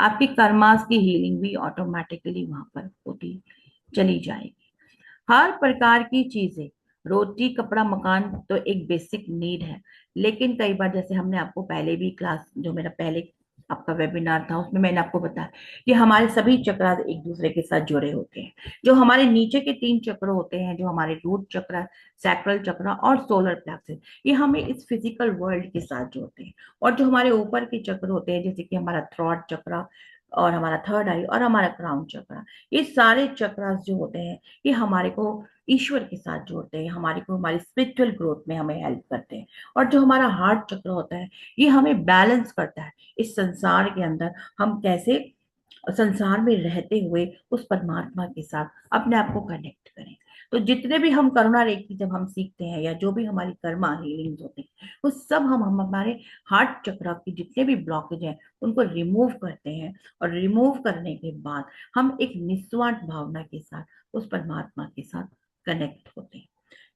आपकी कर्मास की हीलिंग भी ऑटोमेटिकली वहां पर होती चली जाएगी। हर प्रकार की चीजें, रोटी, कपड़ा, मकान तो एक बेसिक नीड है, लेकिन कई बार, जैसे हमने आपको पहले भी क्लास, जो मेरा पहले आपका वेबिनार था, उसमें मैंने आपको बताया कि हमारे सभी चक्र एक दूसरे के साथ जुड़े होते हैं। जो हमारे नीचे के 3 चक्र होते हैं, जो हमारे रूट चक्र, सैक्रल चक्र और सोलर प्लेक्सस, ये हमें इस फिजिकल वर्ल्ड के साथ जोड़ते हैं। और जो हमारे ऊपर के चक्र होते हैं, जैसे कि हमारा थ्रॉट चक्र, और हमारा थर्ड आई और हमारा क्राउन चक्रा। ये सारे चक्रास जो होते हैं ये हमारे को ईश्वर के साथ जोड़ते हैं, हमारे को हमारी स्पिरिचुअल ग्रोथ में हमें हेल्प करते हैं। और जो हमारा हार्ट चक्र होता है ये हमें बैलेंस करता है इस संसार के अंदर हम कैसे संसार में रहते हुए उस परमात्मा के साथ अपने आप को कनेक्ट करें। तो जितने भी हम करुणा रेखी जब हम सीखते हैं या जो भी हमारी कर्मा हीलिंग्स होती है वो सब हम हमारे हार्ट चक्र की जितने भी ब्लॉकेज हैं उनको रिमूव करते हैं। और रिमूव करने के बाद हम एक निस्वार्थ भावना के साथ उस परमात्मा के साथ कनेक्ट होते हैं।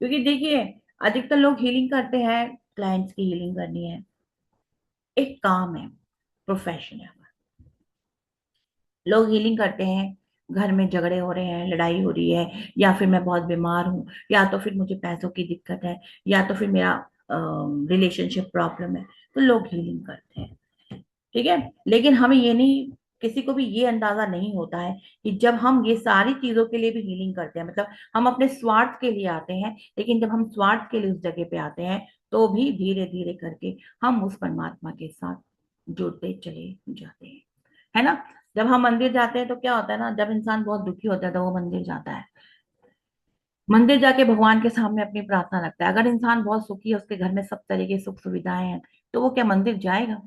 क्योंकि देखिए अधिकतर लोग हीलिंग करते हैं, क्लाइंट्स की हीलिंग करनी है, एक काम है, प्रोफेशन है। लोग हीलिंग करते हैं, घर में झगड़े हो रहे हैं, लड़ाई हो रही है, या फिर मैं बहुत बीमार हूँ, या तो फिर मुझे पैसों की दिक्कत है, या तो फिर मेरा रिलेशनशिप प्रॉब्लम है, तो लोग हीलिंग करते हैं। ठीक है, लेकिन हमें ये नहीं, किसी को भी ये अंदाजा नहीं होता है कि जब हम ये सारी चीजों के लिए भी हीलिंग करते हैं, मतलब हम अपने स्वार्थ के लिए आते हैं, लेकिन जब हम स्वार्थ के लिए उस जगह पे आते हैं तो भी धीरे धीरे करके हम उस परमात्मा के साथ जुड़ते चले जाते हैं, है ना। जब हम मंदिर जाते हैं तो क्या होता है ना, जब इंसान बहुत दुखी होता है तो वो मंदिर जाता है, मंदिर जाके भगवान के सामने अपनी प्रार्थना रखता है। अगर इंसान बहुत सुखी है, उसके घर में सब तरह की सुख सुविधाएं हैं, तो वो क्या मंदिर जाएगा?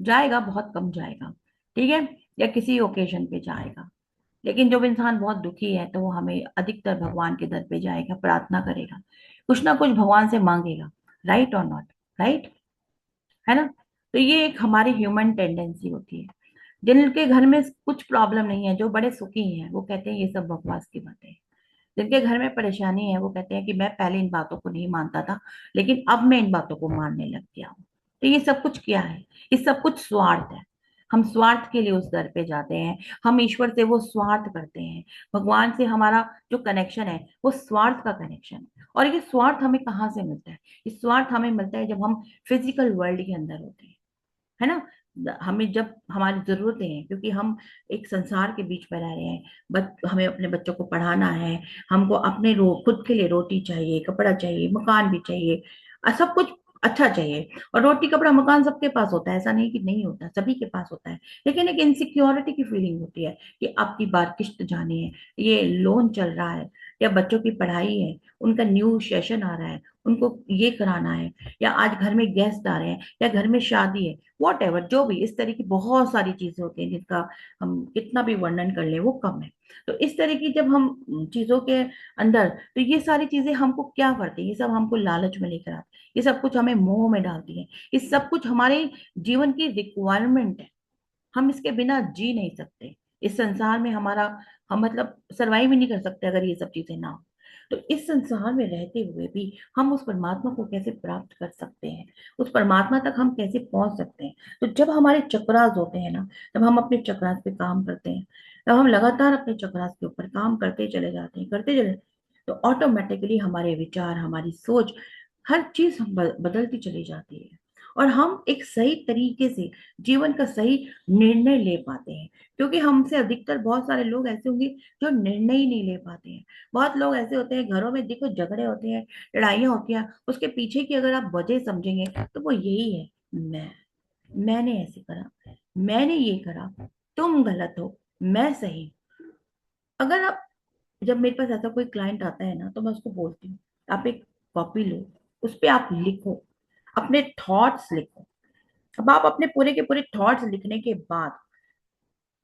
जाएगा, बहुत कम जाएगा, ठीक है, या किसी ओकेजन पे जाएगा। लेकिन जब इंसान बहुत दुखी है तो वो हमें अधिकतर भगवान के दर पे जाएगा, प्रार्थना करेगा, कुछ ना कुछ भगवान से मांगेगा। राइट और नॉट राइट, है ना। तो ये एक हमारी ह्यूमन टेंडेंसी होती है। जिनके घर में कुछ प्रॉब्लम नहीं है, जो बड़े सुखी हैं, वो कहते हैं ये सब बकवास की बातें हैं। जिनके घर में परेशानी है वो कहते हैं कि मैं पहले इन बातों को नहीं मानता था, लेकिन अब मैं इन बातों को मानने लग गया हूँ। तो ये सब कुछ क्या है? ये सब कुछ स्वार्थ है। हम स्वार्थ के लिए उस दर पे जाते हैं, हम ईश्वर से वो स्वार्थ करते हैं। भगवान से हमारा जो कनेक्शन है वो स्वार्थ का कनेक्शन है। और ये स्वार्थ हमें कहाँ से मिलता है? ये स्वार्थ हमें मिलता है जब हम फिजिकल वर्ल्ड के अंदर होते हैं, है ना। हमें जब हमारी जरूरतें हैं, क्योंकि हम एक संसार के बीच में रह रहे हैं, हमें अपने बच्चों को पढ़ाना है, हमको अपने खुद के लिए रोटी चाहिए, कपड़ा चाहिए, मकान भी चाहिए, सब कुछ अच्छा चाहिए। और रोटी कपड़ा मकान सबके पास होता है, ऐसा नहीं कि नहीं होता, सभी के पास होता है। लेकिन एक इनसिक्योरिटी की फीलिंग होती है कि आपकी बार किस्त जानी है, ये लोन चल रहा है, या बच्चों की पढ़ाई है, उनका न्यू सेशन आ रहा है, उनको ये कराना है, या आज घर में गेस्ट आ रहे हैं, या घर में शादी है, वॉट एवर, जो भी इस तरह की बहुत सारी चीजें होती हैं जिनका हम कितना भी वर्णन कर ले वो कम है। तो इस तरह की जब हम चीजों के अंदर, तो ये सारी चीजें हमको क्या करती है? ये सब हमको लालच में लेकर आती है, ये सब कुछ हमें मोह में डालती है, ये सब कुछ हमारे जीवन की रिक्वायरमेंट है। हम इसके बिना जी नहीं सकते, इस संसार में हमारा, हम मतलब सरवाइव ही नहीं कर सकते अगर ये सब चीजें ना हो। तो इस संसार में रहते हुए भी हम उस परमात्मा को कैसे प्राप्त कर सकते हैं, उस परमात्मा तक हम कैसे पहुंच सकते हैं? तो जब हमारे चक्रास होते हैं ना, जब हम अपने चक्रास पे काम करते हैं, तब हम लगातार अपने चक्रास के ऊपर काम करते चले जाते हैं, करते चले, तो ऑटोमेटिकली हमारे विचार, हमारी सोच, हर चीज बदलती चली जाती है। और हम एक सही तरीके से जीवन का सही निर्णय ले पाते हैं। क्योंकि हमसे अधिकतर बहुत सारे लोग ऐसे होंगे जो निर्णय ही नहीं ले पाते हैं। बहुत लोग ऐसे होते हैं, घरों में देखो झगड़े होते हैं, लड़ाइयाँ होती हैं, उसके पीछे की अगर आप वजह समझेंगे तो वो यही है, मैंने ऐसे करा, मैंने ये करा, तुम गलत हो, मैं सही। अगर आप, जब मेरे पास ऐसा कोई क्लाइंट आता है ना, तो मैं उसको बोलती हूँ आप एक कॉपी लो, उस पर आप लिखो, अपने थॉट्स लिखो। अब आप अपने पूरे के पूरे थॉट्स लिखने के बाद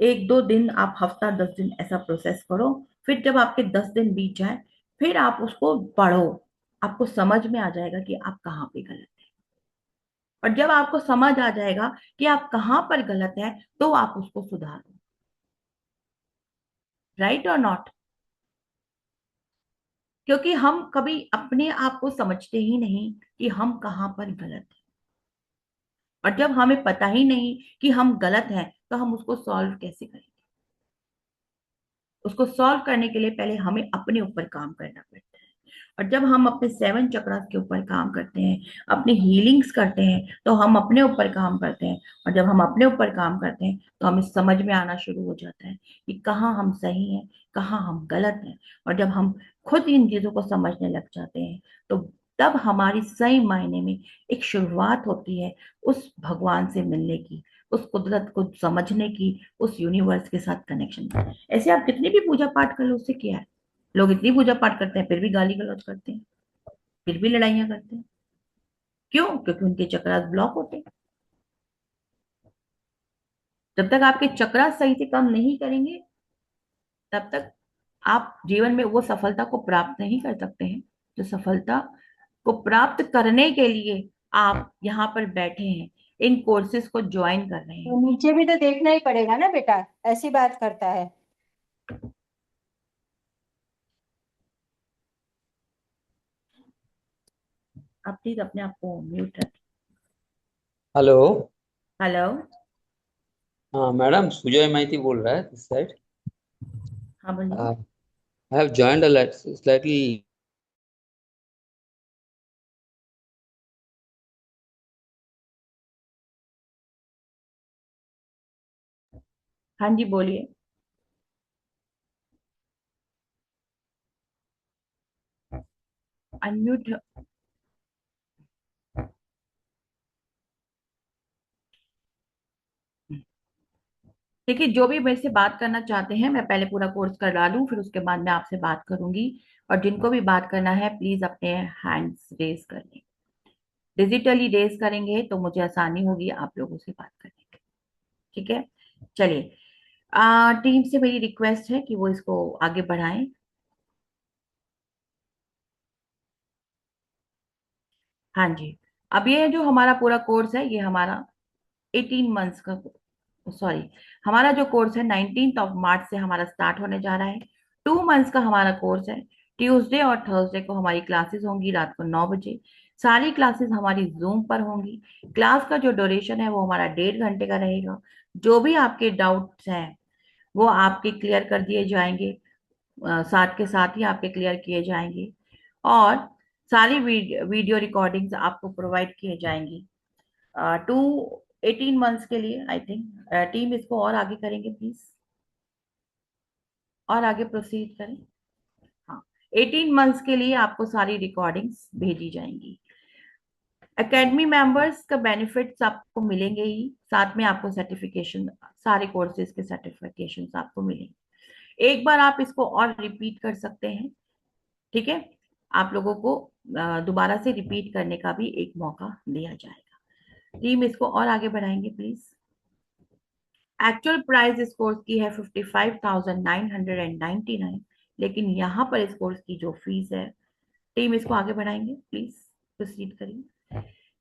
1-2 दिन, आप हफ्ता 10 दिन ऐसा प्रोसेस करो, फिर जब आपके 10 दिन बीत जाए, फिर आप उसको पढ़ो, आपको समझ में आ जाएगा कि आप कहाँ पे गलत है। और जब आपको समझ आ जाएगा कि आप कहाँ पर गलत है, तो आप उसको सुधारो। राइट और नॉट? क्योंकि हम कभी अपने आप को समझते ही नहीं कि हम कहाँ पर गलत हैं। और जब हमें पता ही नहीं कि हम गलत हैं, तो हम उसको सॉल्व कैसे करेंगे? उसको सॉल्व करने के लिए पहले हमें अपने ऊपर काम करना पड़ता है। और जब हम अपने 7 चक्रास के ऊपर काम करते हैं, अपनी हीलिंग्स करते हैं, तो हम अपने ऊपर काम करते हैं। और जब हम अपने ऊपर काम करते हैं तो हमें समझ में आना शुरू हो जाता है कि कहाँ हम सही हैं, कहाँ हम गलत हैं। और जब हम खुद इन चीजों को समझने लग जाते हैं, तो तब हमारी सही मायने में एक शुरुआत होती है उस भगवान से मिलने की, उस कुदरत को समझने की, उस यूनिवर्स के साथ कनेक्शन। ऐसे आप कितनी भी पूजा पाठ कर लो, उससे क्या है? लोग इतनी पूजा पाठ करते हैं फिर भी गाली गलौज करते हैं, फिर भी लड़ाइयां करते हैं। क्यों? क्योंकि उनके चक्रास ब्लॉक होते हैं। जब तक आपके चक्रास सही से काम नहीं करेंगे तब तक आप जीवन में वो सफलता को प्राप्त नहीं कर सकते हैं जो सफलता को प्राप्त करने के लिए आप यहाँ पर बैठे हैं, इन कोर्सेज को ज्वाइन कर रहे तो हैं। नीचे भी तो देखना ही पड़ेगा ना बेटा, ऐसी बात करता है। आप प्लीज अपने आप को म्यूट रखें। हेलो। हेलो। हाँ मैडम, सुजय माइती बोल रहा है दिस साइड। हाँ बोलिए। I have joined a slightly. हाँ जी बोलिए। अनम्यूट। देखिए, जो भी मेरे से बात करना चाहते हैं मैं पहले पूरा कोर्स करा लूं, फिर उसके बाद मैं आपसे बात करूंगी। और जिनको भी बात करना है प्लीज अपने हैंड्स रेज कर लें। डिजिटली रेज करेंगे तो मुझे आसानी होगी आप लोगों से बात करने की। ठीक है, चलिए। टीम से मेरी रिक्वेस्ट है कि वो इसको आगे बढ़ाएं। हाँ जी। अब ये जो हमारा पूरा कोर्स है, ये हमारा 18 मंथ्स का, सॉरी, हमारा जो कोर्स है 19 मार्च से हमारा स्टार्ट होने जा रहा है। 2 मंथ्स का हमारा कोर्स है। ट्यूसडे और थर्सडे को हमारी क्लासेस होंगी रात को 9 बजे। सारी क्लासेस हमारी जूम पर होंगी। क्लास का जो ड्यूरेशन है वो हमारा 1.5 घंटे का रहेगा। जो भी आपके डाउट्स हैं वो आपके क्लियर कर दिए जाएंगे, साथ के साथ ही आपके क्लियर किए जाएंगे। और सारी वीडियो रिकॉर्डिंग्स आपको प्रोवाइड किए जाएंगी। 18 मंथ्स के लिए आई थिंक टीम इसको और आगे करेंगे प्लीज, और आगे प्रोसीड करें। हाँ, 18 मंथ्स के लिए आपको सारी रिकॉर्डिंग्स भेजी जाएंगी। एकेडमी मेंबर्स का बेनिफिट्स आपको मिलेंगे ही, साथ में आपको सर्टिफिकेशन, सारे कोर्सेज के सर्टिफिकेशन आपको मिलेंगे। एक बार आप इसको और रिपीट कर सकते हैं। ठीक है, आप लोगों को दोबारा से रिपीट करने का भी एक मौका दिया जाएगा। टीम इसको और आगे बढ़ाएंगे प्लीज। एक्चुअल प्राइस इस कोर्स की है 55,999, लेकिन यहाँ पर इस कोर्स की जो फीस है, टीम इसको आगे बढ़ाएंगे प्लीज, प्रोसीड करिए।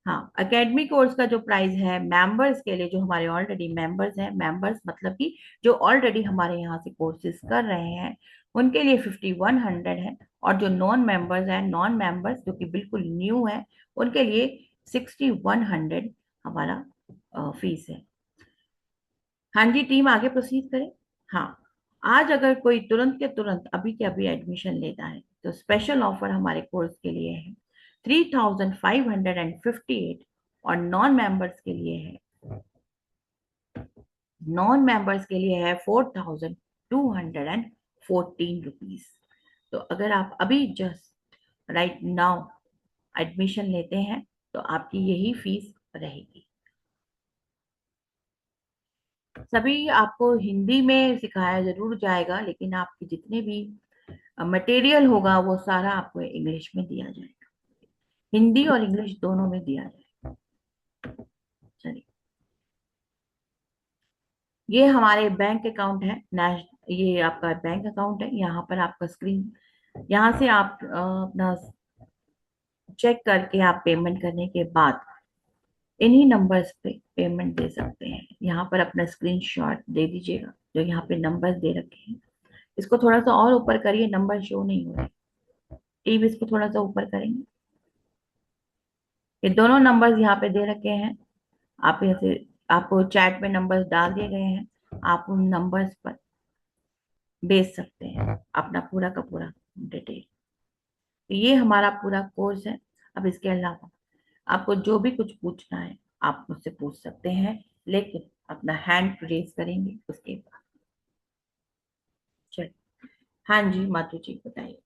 हाँ, एकेडमी कोर्स का जो प्राइस है मेंबर्स के लिए, जो हमारे ऑलरेडी मेंबर्स हैं, मेंबर्स मतलब कि जो ऑलरेडी हमारे यहाँ से कोर्सेज कर रहे हैं, उनके लिए 5100 है। और जो नॉन मेंबर्स हैं, नॉन मेंबर्स जो कि बिल्कुल न्यू है, उनके लिए 6100 हमारा फीस है। हाँ जी, टीम आगे प्रोसीड करें। हाँ, आज अगर कोई तुरंत के तुरंत अभी के अभी एडमिशन लेता है तो स्पेशल ऑफर हमारे कोर्स के लिए है 3558। और नॉन मेंबर्स के लिए है 4214 रुपीज। तो अगर आप अभी जस्ट राइट नाउ एडमिशन लेते हैं तो आपकी यही फीस रहेगी। सभी आपको हिंदी में सिखाया जरूर जाएगा, लेकिन आपके जितने भी मटेरियल होगा वो सारा आपको इंग्लिश में दिया जाएगा। हिंदी और इंग्लिश दोनों में दिया जाएगा। चलिए, ये हमारे बैंक अकाउंट है, ये आपका बैंक अकाउंट है। यहाँ पर आपका स्क्रीन, यहाँ से आप अपना चेक करके आप पेमेंट करने के बाद इन्हीं नंबर्स पे पेमेंट दे सकते हैं। यहाँ पर अपना स्क्रीनशॉट दे दीजिएगा, जो यहाँ पे नंबर्स दे रखे हैं। इसको थोड़ा सा और ऊपर करिए, नंबर शो नहीं हो रहे। टीम इसको थोड़ा सा ऊपर करेंगे। ये दोनों नंबर्स यहाँ पे दे रखे हैं। आप ऐसे, आपको चैट में नंबर्स डाल दिए गए हैं, आप उन नंबर्स पर भेज सकते हैं अपना पूरा का पूरा डिटेल। तो ये हमारा पूरा कोर्स है। अब इसके अलावा आपको जो भी कुछ पूछना है आप मुझसे पूछ सकते हैं, लेकिन अपना हैंड रेज करेंगे उसके बाद। चलिए, हाँ जी माधु जी बताइए।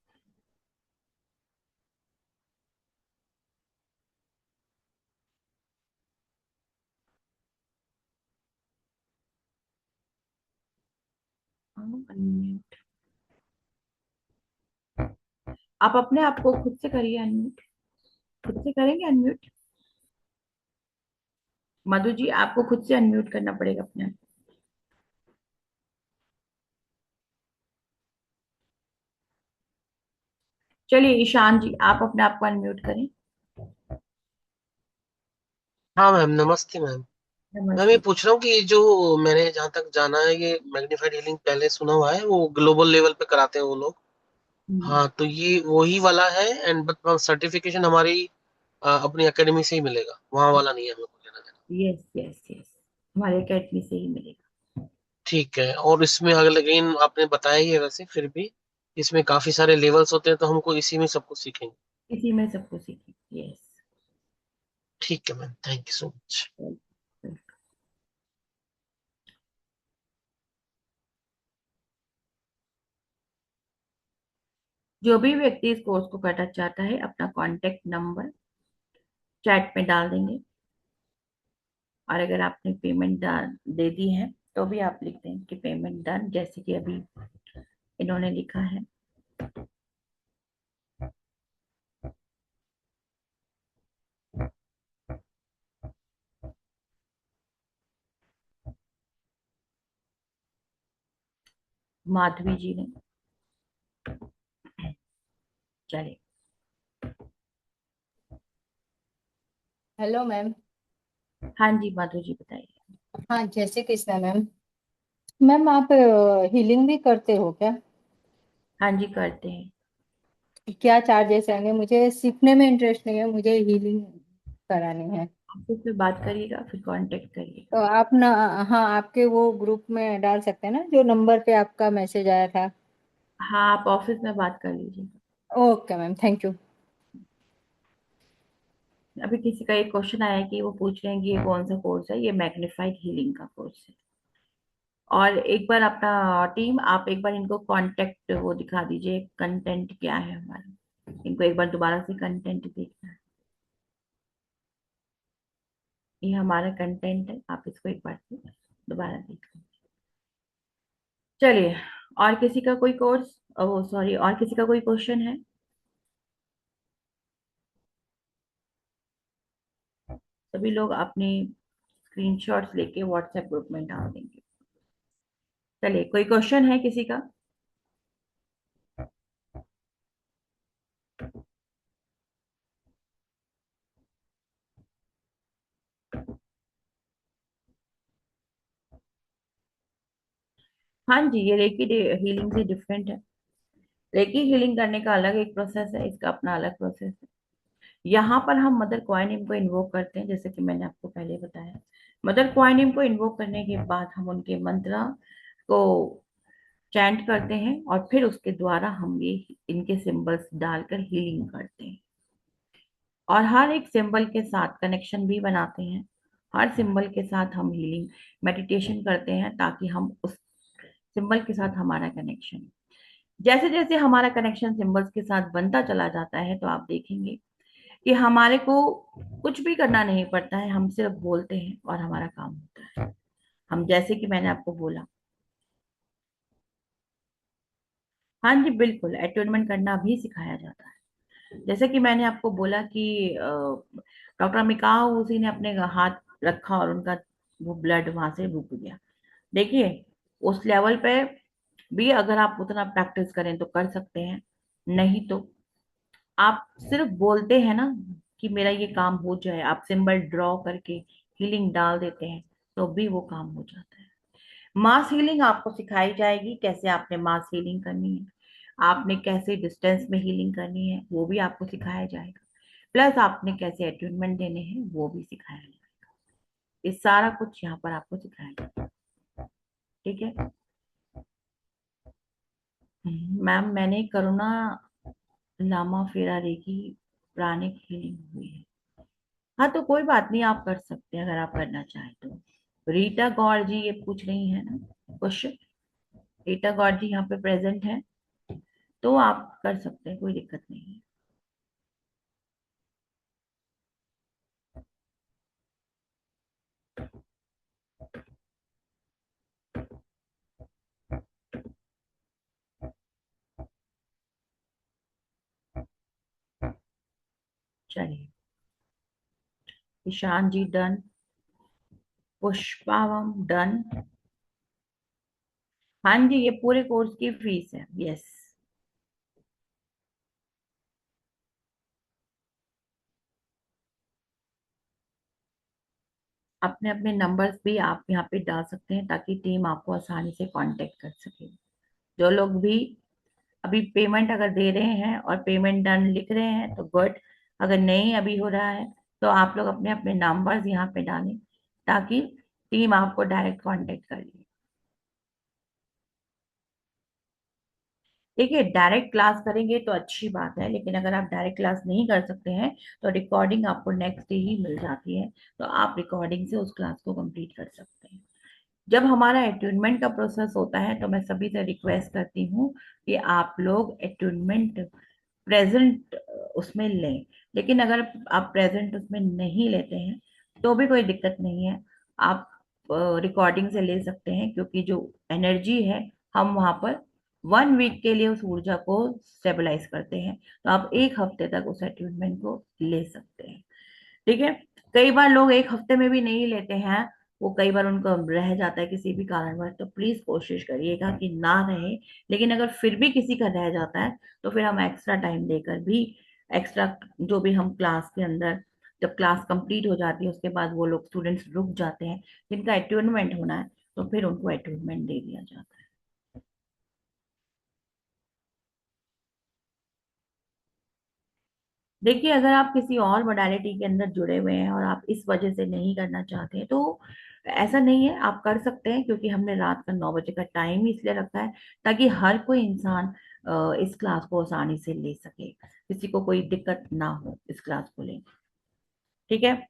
अनम्यूट। आप अपने आप को खुद से करिए अनम्यूट, खुद से करेंगे अनम्यूट। मधु जी आपको खुद से अनम्यूट करना पड़ेगा अपने आप। चलिए ईशान जी आप अपने आप को अनम्यूट करें। हाँ मैम, नमस्ते मैम। मैम ये नमस्ते। पूछ रहा हूँ कि जो मैंने जहाँ तक जाना है, ये मैग्नीफाइड हीलिंग पहले सुना हुआ है, वो ग्लोबल लेवल पे कराते हैं वो लोग। हम्म, हाँ, तो ये वही वाला है। एंड बट सर्टिफिकेशन हमारी अपनी एकेडमी से ही मिलेगा, वहाँ वाला नहीं है हमें को लेना देना। यस यस यस, हमारे अकेडमी से ही मिलेगा। ठीक है। और इसमें अगेन आपने बताया ही है, वैसे फिर भी इसमें काफी सारे लेवल्स होते हैं, तो हमको इसी में सब कुछ सीखेंगे। इसी में सबको सीखेंगे। यस। ठीक है ma'am, thank you so much. जो भी व्यक्ति इस कोर्स को करना चाहता है अपना कांटेक्ट नंबर चैट में डाल देंगे, और अगर आपने पेमेंट दे दी है तो भी आप लिख दें कि पेमेंट डन, जैसे कि अभी इन्होंने लिखा है। माधवी जी ने। चलिए। Hello ma'am. हाँ जी माधु जी बताइए। हाँ, जय श्री कृष्णा मैम। मैम आप हीलिंग भी करते हो क्या? हाँ जी करते हैं। क्या चार्जेस रहेंगे? मुझे सीखने में इंटरेस्ट नहीं है, मुझे हीलिंग करानी है। ऑफिस में बात करिएगा फिर कांटेक्ट करिएगा। तो आप ना, हाँ, आपके वो ग्रुप में डाल सकते हैं ना, जो नंबर पे आपका मैसेज आया था। हाँ आप ऑफिस में बात कर लीजिए। Okay ma'am, thank you. अभी किसी का एक क्वेश्चन आया है कि वो पूछ रहे हैं कि ये कौन सा कोर्स है। ये मैग्नीफाइड हीलिंग का कोर्स है। और एक बार अपना टीम आप एक बार इनको कांटेक्ट वो दिखा दीजिए, कंटेंट क्या है हमारा। इनको एक बार दोबारा से कंटेंट देखना है। ये हमारा कंटेंट है, आप इसको एक बार से दोबारा देख लीजिए। चलिए। और किसी का कोई कोर्स, वो सॉरी, और किसी का कोई क्वेश्चन है? सभी लोग अपनी स्क्रीनशॉट्स लेके व्हाट्सएप ग्रुप में डाल देंगे। चलिए, कोई क्वेश्चन है किसी का? हाँ जी, ये रेकी हीलिंग से डिफरेंट है। रेकी हीलिंग करने का अलग एक प्रोसेस है, इसका अपना अलग प्रोसेस है। यहाँ पर हम मदर क्वाइनिम को इन्वोक करते हैं, जैसे कि मैंने आपको पहले बताया। मदर क्वाइनिम को इन्वोक करने के बाद हम उनके मंत्र को चैंट करते हैं, और फिर उसके द्वारा हम ये इनके सिंबल्स डालकर हीलिंग करते हैं। और हर एक सिंबल के साथ कनेक्शन भी बनाते हैं। हर सिंबल के साथ हम हीलिंग मेडिटेशन करते हैं, ताकि हम उस सिंबल के साथ हमारा कनेक्शन, जैसे जैसे हमारा कनेक्शन सिंबल्स के साथ बनता चला जाता है, तो आप देखेंगे कि हमारे को कुछ भी करना नहीं पड़ता है। हम सिर्फ बोलते हैं और हमारा काम होता है। हम, जैसे कि मैंने आपको बोला। हाँ जी बिल्कुल, अटूनमेंट करना भी सिखाया जाता है। जैसे कि मैंने आपको बोला कि डॉक्टर मिकाओ उसी ने अपने हाथ रखा और उनका वो ब्लड वहां से रुक गया। देखिए, उस लेवल पे भी अगर आप उतना प्रैक्टिस करें तो कर सकते हैं, नहीं तो आप सिर्फ बोलते हैं ना कि मेरा ये काम हो जाए, आप सिंबल ड्रॉ करके हीलिंग डाल देते हैं, तो भी वो काम हो जाता है। मास हीलिंग आपको सिखाई जाएगी, कैसे आपने मास हीलिंग करनी है, आपने कैसे डिस्टेंस में हीलिंग करनी है वो भी आपको सिखाया जाएगा। प्लस आपने कैसे अटयूनमेंट देने हैं वो भी सिखाया जाएगा। ये सारा कुछ यहाँ पर आपको सिखाया जाएगा। ठीक है मैम, मैंने करुणा लामा फेरारे की प्राणिक हीलिंग हुई है। हाँ तो कोई बात नहीं, आप कर सकते हैं अगर आप करना चाहें तो। रीटा गौर जी ये पूछ रही है ना क्वेश्चन, रीटा गौर जी यहाँ पे प्रेजेंट है, तो आप कर सकते हैं, कोई दिक्कत नहीं है। चलिए, ईशान जी डन, पुष्पावम डन। हाँ जी, ये पूरे कोर्स की फीस है। यस, अपने अपने नंबर्स भी आप यहाँ पे डाल सकते हैं ताकि टीम आपको आसानी से कांटेक्ट कर सके। जो लोग भी अभी पेमेंट अगर दे रहे हैं और पेमेंट डन लिख रहे हैं तो गुड, अगर नहीं अभी हो रहा है तो आप लोग अपने अपने नंबर्स यहाँ पे डालें ताकि टीम आपको डायरेक्ट कांटेक्ट कर ले। देखिए, डायरेक्ट क्लास करेंगे तो अच्छी बात है, लेकिन अगर आप डायरेक्ट क्लास नहीं कर सकते हैं तो रिकॉर्डिंग आपको नेक्स्ट डे ही मिल जाती है, तो आप रिकॉर्डिंग से उस क्लास को कंप्लीट कर सकते हैं। जब हमारा अटूनमेंट का प्रोसेस होता है तो मैं सभी से रिक्वेस्ट करती हूँ कि आप लोग अटूनमेंट प्रेजेंट उसमें लें, लेकिन अगर आप प्रेजेंट उसमें नहीं लेते हैं तो भी कोई दिक्कत नहीं है, आप रिकॉर्डिंग से ले सकते हैं, क्योंकि जो एनर्जी है हम वहां पर 1 वीक के लिए उस ऊर्जा को स्टेबलाइज करते हैं, तो आप 1 हफ्ते तक उस अटूनमेंट को ले सकते हैं। ठीक है, कई बार लोग 1 हफ्ते में भी नहीं लेते हैं, वो कई बार उनको रह जाता है किसी भी कारणवश, तो प्लीज कोशिश करिएगा कि ना रहे, लेकिन अगर फिर भी किसी का रह जाता है तो फिर हम एक्स्ट्रा टाइम देकर भी एक्स्ट्रा, जो भी हम क्लास के अंदर, जब क्लास कंप्लीट हो जाती है उसके बाद वो लोग स्टूडेंट्स रुक जाते हैं जिनका अटूनमेंट होना है, तो फिर उनको अटूनमेंट दे दिया जाता है। देखिए, अगर आप किसी और मोडालिटी के अंदर जुड़े हुए हैं और आप इस वजह से नहीं करना चाहते हैं तो ऐसा नहीं है, आप कर सकते हैं, क्योंकि हमने रात का 9 बजे का टाइम इसलिए रखा है ताकि हर कोई इंसान इस क्लास को आसानी से ले सके, किसी को कोई दिक्कत ना हो इस क्लास को लेने। ठीक है,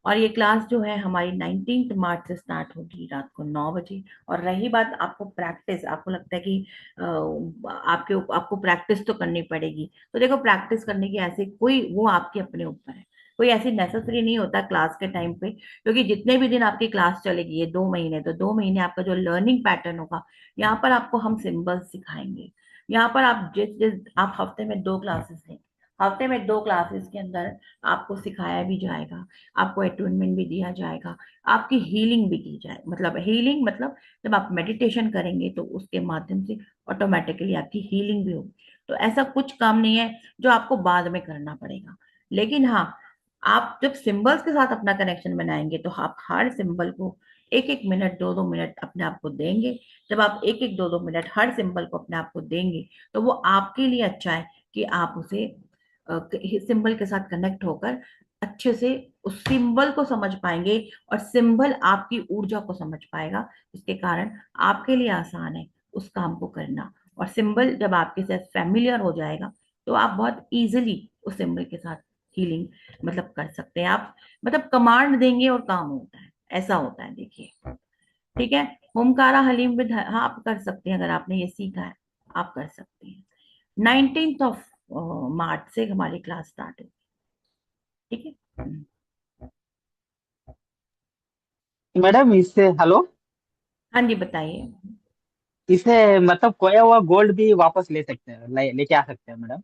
और ये क्लास जो है हमारी 19 मार्च से स्टार्ट होगी रात को 9 बजे। और रही बात आपको प्रैक्टिस, आपको लगता है कि आपको प्रैक्टिस तो करनी पड़ेगी, तो देखो प्रैक्टिस करने की ऐसे कोई, वो आपके अपने ऊपर है, कोई ऐसी नेसेसरी नहीं होता क्लास के टाइम पे, क्योंकि जितने भी दिन आपकी क्लास चलेगी, ये 2 महीने, तो 2 महीने आपका जो लर्निंग पैटर्न होगा, यहाँ पर आपको हम सिंबल्स सिखाएंगे। यहाँ पर आप जिस जिस आप हफ्ते में 2 क्लासेस लें, हफ्ते में 2 क्लासेस के अंदर आपको सिखाया भी जाएगा, आपको अटूनमेंट भी दिया जाएगा, आपकी हीलिंग भी की जाए, मतलब हीलिंग मतलब जब आप मेडिटेशन करेंगे तो उसके माध्यम से ऑटोमेटिकली आपकी हीलिंग भी होगी। तो ऐसा कुछ काम नहीं है जो आपको बाद में करना पड़ेगा, लेकिन हाँ, आप जब सिंबल्स के साथ अपना कनेक्शन बनाएंगे तो आप हर सिंबल को 1-1 मिनट, 2-2 मिनट अपने आप को देंगे। जब आप 1-1, 2-2 मिनट हर सिंबल को अपने आप को देंगे तो वो आपके लिए अच्छा है कि आप उसे सिंबल के साथ कनेक्ट होकर अच्छे से उस सिंबल को समझ पाएंगे, और सिंबल आपकी ऊर्जा को समझ पाएगा, जिसके कारण आपके लिए आसान है उस काम को करना। और सिंबल जब आपके साथ फैमिलियर हो जाएगा तो आप बहुत इजीली उस सिंबल के साथ हीलिंग मतलब कर सकते हैं, आप मतलब कमांड देंगे और काम होता है, ऐसा होता है, देखिए। ठीक है, ओमकारा हलीम विद, हाँ आप कर सकते हैं, अगर आपने ये सीखा है आप कर सकते हैं। 19 मार्च से हमारी क्लास स्टार्ट होगी। ठीक है, मैडम इससे, हेलो, हाँ जी बताइए। इसे मतलब खोया हुआ गोल्ड भी वापस ले सकते हैं, लेके आ सकते हैं मैडम?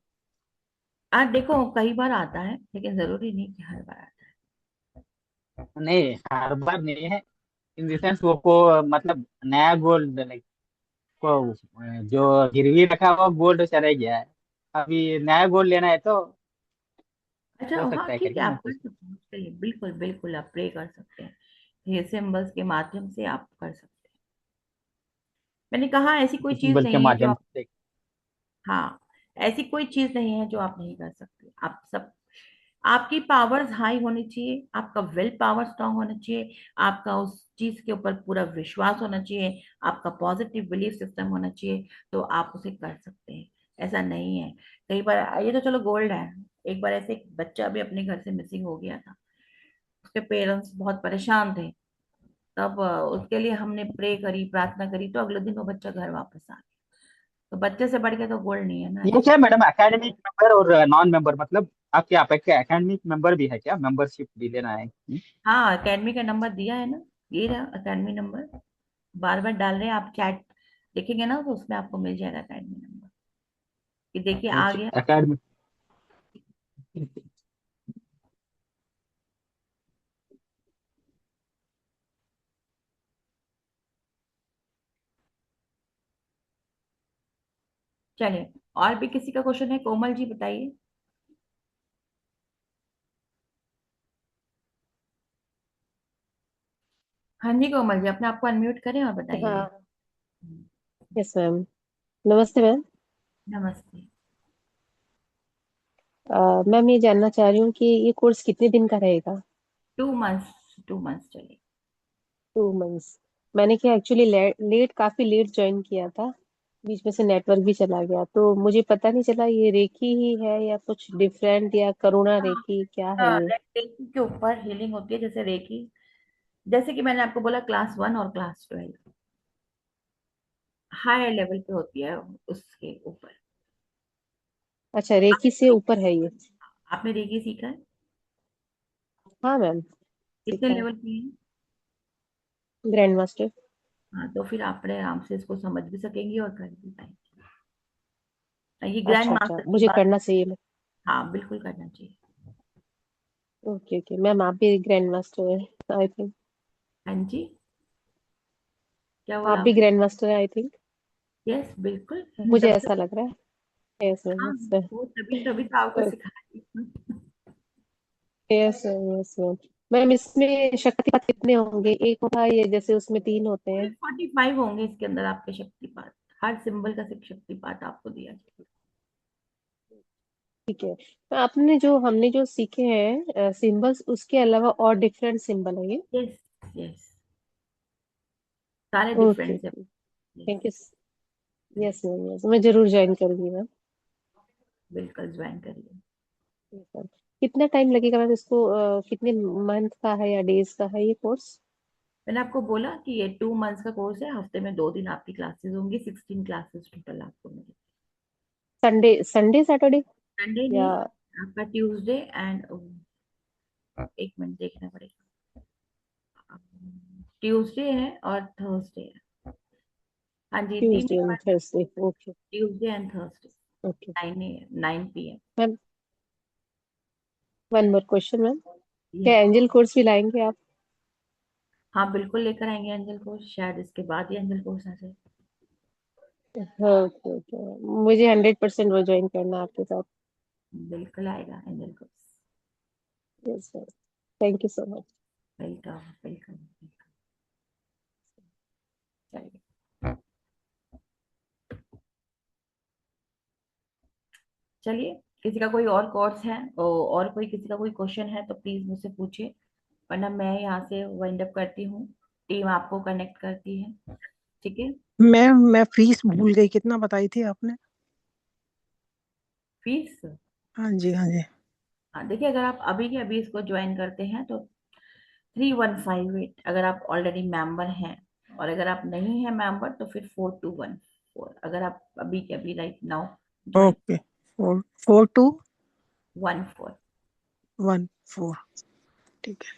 आज देखो, कई बार आता है लेकिन जरूरी नहीं कि हर बार आता नहीं, हर बार नहीं है, इन द सेंस वो को मतलब नया गोल्ड, लाइक को जो गिरवी रखा हुआ गोल्ड चला गया है, अभी नया गोल्ड लेना है तो है। अच्छा, हो हाँ सकता है ठीक है, करके मैं आप कर पूछ। सकते हैं, उसके लिए बिल्कुल बिल्कुल आप प्रे कर सकते हैं, ये सिंबल्स के माध्यम से आप कर सकते हैं। मैंने कहा ऐसी कोई चीज सिंबल के नहीं है जो माध्यम आप, से। हाँ, ऐसी कोई चीज नहीं है जो आप नहीं कर सकते, आप सब, आपकी पावर्स हाई होनी चाहिए, आपका विल पावर स्ट्रांग होना चाहिए, आपका उस चीज के ऊपर पूरा विश्वास होना चाहिए, आपका पॉजिटिव बिलीफ सिस्टम होना चाहिए, तो आप उसे कर सकते हैं। ऐसा नहीं है, कई बार ये तो चलो गोल्ड है, एक बार ऐसे एक बच्चा भी अपने घर से मिसिंग हो गया था, उसके पेरेंट्स बहुत परेशान थे, तब उसके लिए हमने प्रे करी, प्रार्थना करी, तो अगले दिन वो बच्चा घर वापस आ गया। तो बच्चे से बढ़ के तो गोल्ड नहीं है ना ये ऐसा। क्या मैडम, एकेडमिक मेंबर और नॉन मेंबर, मतलब आपके आप एकेडमिक मेंबर भी है क्या? मेंबरशिप भी लेना है? हाँ, अकेडमी का नंबर दिया है ना, ये रहा अकेडमी नंबर, बार बार डाल रहे हैं, आप चैट देखेंगे ना तो उसमें आपको मिल जाएगा अकेडमी नंबर, कि देखिए आ गया। एकेडमिक चलिए, और भी किसी का क्वेश्चन है? कोमल जी बताइए। हाँ जी कोमल जी, अपने आप को अनम्यूट करें और बताइए। हाँ। Yes ma'am. नमस्ते मैम। नमस्ते। मैम ये जानना चाह रही हूँ कि ये कोर्स कितने दिन का रहेगा? 2 मंथ्स, 2 मंथ्स चलिए। 2 मंथ्स। मैंने क्या एक्चुअली काफी लेट ज्वाइन किया था। बीच में से नेटवर्क भी चला गया तो मुझे पता नहीं चला ये रेकी ही है या कुछ डिफरेंट या करुणा रेकी क्या है ये? रेकी के ऊपर हीलिंग होती है, जैसे रेकी, जैसे कि मैंने आपको बोला क्लास 1 और क्लास 12 हायर लेवल पे होती है, उसके ऊपर। अच्छा, रेकी से ऊपर है ये? आपने रेकी सीखा है? हाँ मैम, कितने सीखा है। लेवल की है? Grand master. हाँ, तो फिर आप बड़े आराम से इसको समझ भी सकेंगी और कर भी पाएंगे। ये ग्रैंड अच्छा अच्छा, मास्टर की मुझे बात। करना चाहिए मैम। हाँ बिल्कुल करना चाहिए। ओके ओके मैम, आप भी ग्रैंड मास्टर है आई थिंक। हाँ जी, क्या आप बोला भी आपने? ग्रैंड मास्टर है आई थिंक। यस बिल्कुल। मुझे तभी तो। ऐसा लग रहा है। यस मैम, हाँ, यस मैम। वो तभी तभी तो आपको सिखा रही हूँ। Yes ma'am, yes ma'am. Ma'am इसमें शक्तिपात कितने होंगे? एक होता है ये जैसे उसमें 3 होते हैं। 45 होंगे इसके अंदर आपके शक्तिपात। हर सिंबल का शक्तिपात आपको दिया जाएगा। ठीक है। तो आपने जो हमने जो सीखे हैं सिंबल्स, उसके अलावा और डिफरेंट सिंबल है ये? यस, यस, सारे ओके डिफरेंट से। Okay. Yes, thank you. Yes ma'am, yes मैं जरूर ज्वाइन करूंगी मैम। बिल्कुल ज्वाइन करिए। Yes, ma'am. कितना टाइम लगेगा मैम इसको? कितने मंथ का है या डेज का है ये कोर्स? मैंने आपको बोला कि ये 2 मंथ्स का कोर्स है, हफ्ते में 2 दिन आपकी क्लासेस होंगी, 16 क्लासेस टोटल आपको मिलेगी। संडे संडे सैटरडे संडे या? नहीं, आपका ट्यूसडे एंड, एक मिनट देखना पड़ेगा, ट्यूसडे है और थर्सडे है। हाँ जी, 3 ट्यूसडे दिन एंड बाद, Thursday? Okay Tuesday and Thursday, okay 9 PM। Ma'am. One more question ma'am, क्या यस, एंजल कोर्स भी लाएंगे आप? हाँ बिल्कुल लेकर आएंगे एंजल कोर्स, शायद इसके बाद ही एंजल कोर्स आ जाए। Okay okay. मुझे 100% वो ज्वाइन करना है आपके साथ। बिल्कुल आएगा angel course. Yes sir. Thank you so much. Welcome, welcome. चलिए, चलिए, किसी का कोई और कोर्स है और कोई किसी का कोई क्वेश्चन है तो प्लीज मुझसे पूछिए, वरना मैं यहाँ से वाइंड अप करती हूँ, टीम आपको कनेक्ट करती है। ठीक है। मैं फीस भूल गई, कितना बताई थी आपने? फीस, हाँ जी, हाँ जी। हाँ देखिए, अगर आप अभी के अभी इसको ज्वाइन करते हैं तो 3158, अगर आप ऑलरेडी मेंबर हैं, और अगर आप नहीं है मेंबर तो फिर 4214, अगर आप अभी के अभी राइट नाउ ज्वाइन। ओके। 14। 4214। ठीक है,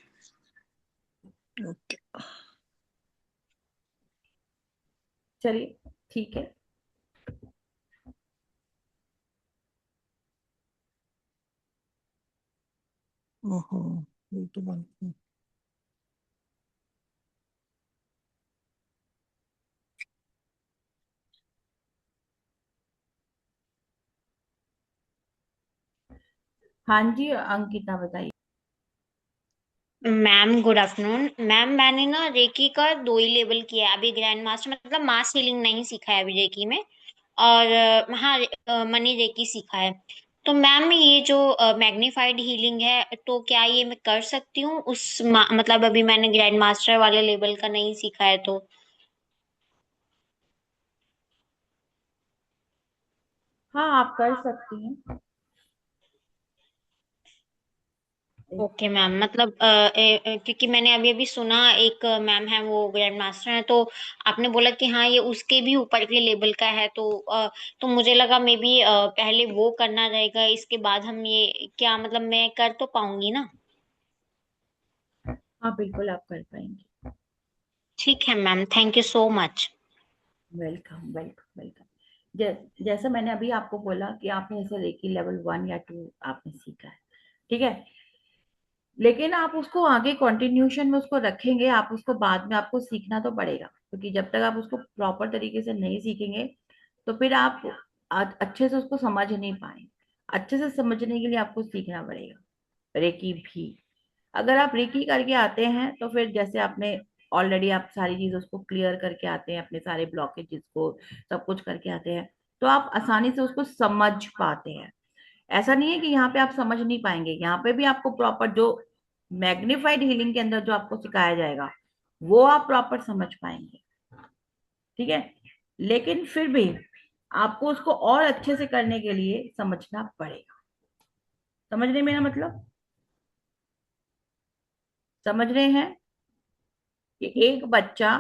ओके। चलिए, ठीक है। ओहो, ये तो बात। हाँ जी अंकिता बताइए। Ma'am good afternoon ma'am. मैंने ना रेकी का 2 ही लेवल किया है अभी, ग्रैंड मास्टर मतलब मास हीलिंग नहीं सीखा है अभी रेकी में। और हाँ, मनी रेकी सीखा है। तो मैम ये जो मैग्नीफाइड हीलिंग है तो क्या ये मैं कर सकती हूँ मतलब अभी मैंने ग्रैंड मास्टर वाले लेवल का नहीं सीखा है तो? हाँ आप कर सकती हैं। ओके मैम, मतलब क्योंकि मैंने अभी अभी सुना एक मैम है वो ग्रैंड मास्टर है, तो आपने बोला कि हाँ ये उसके भी ऊपर के लेवल का है, तो मुझे लगा मे बी पहले वो करना रहेगा, इसके बाद हम ये क्या मतलब मैं कर तो पाऊंगी ना? हाँ बिल्कुल आप कर पाएंगे। ठीक है ma'am, thank you so much. Welcome, welcome, welcome. जैसे मैंने अभी आपको बोला कि आपने जैसे रेकी लेवल 1 या 2 आपने सीखा है, ठीक है, लेकिन आप उसको आगे कंटिन्यूशन में उसको रखेंगे, आप उसको बाद में आपको सीखना तो पड़ेगा, क्योंकि जब तक आप उसको प्रॉपर तरीके से नहीं सीखेंगे तो फिर आप अच्छे से उसको समझ नहीं पाए। अच्छे से समझने के लिए आपको सीखना पड़ेगा रेकी भी। अगर आप रेकी करके आते हैं तो फिर जैसे आपने ऑलरेडी आप सारी चीज उसको क्लियर करके आते हैं, अपने सारे ब्लॉकेजेस को सब कुछ करके आते हैं, तो आप आसानी से उसको समझ पाते हैं। ऐसा नहीं है कि यहाँ पे आप समझ नहीं पाएंगे, यहाँ पे भी आपको प्रॉपर जो मैग्नीफाइड हीलिंग के अंदर जो आपको सिखाया जाएगा वो आप प्रॉपर समझ पाएंगे। ठीक है, लेकिन फिर भी आपको उसको और अच्छे से करने के लिए समझना पड़ेगा। समझ रहे मेरा मतलब? समझ रहे हैं कि एक बच्चा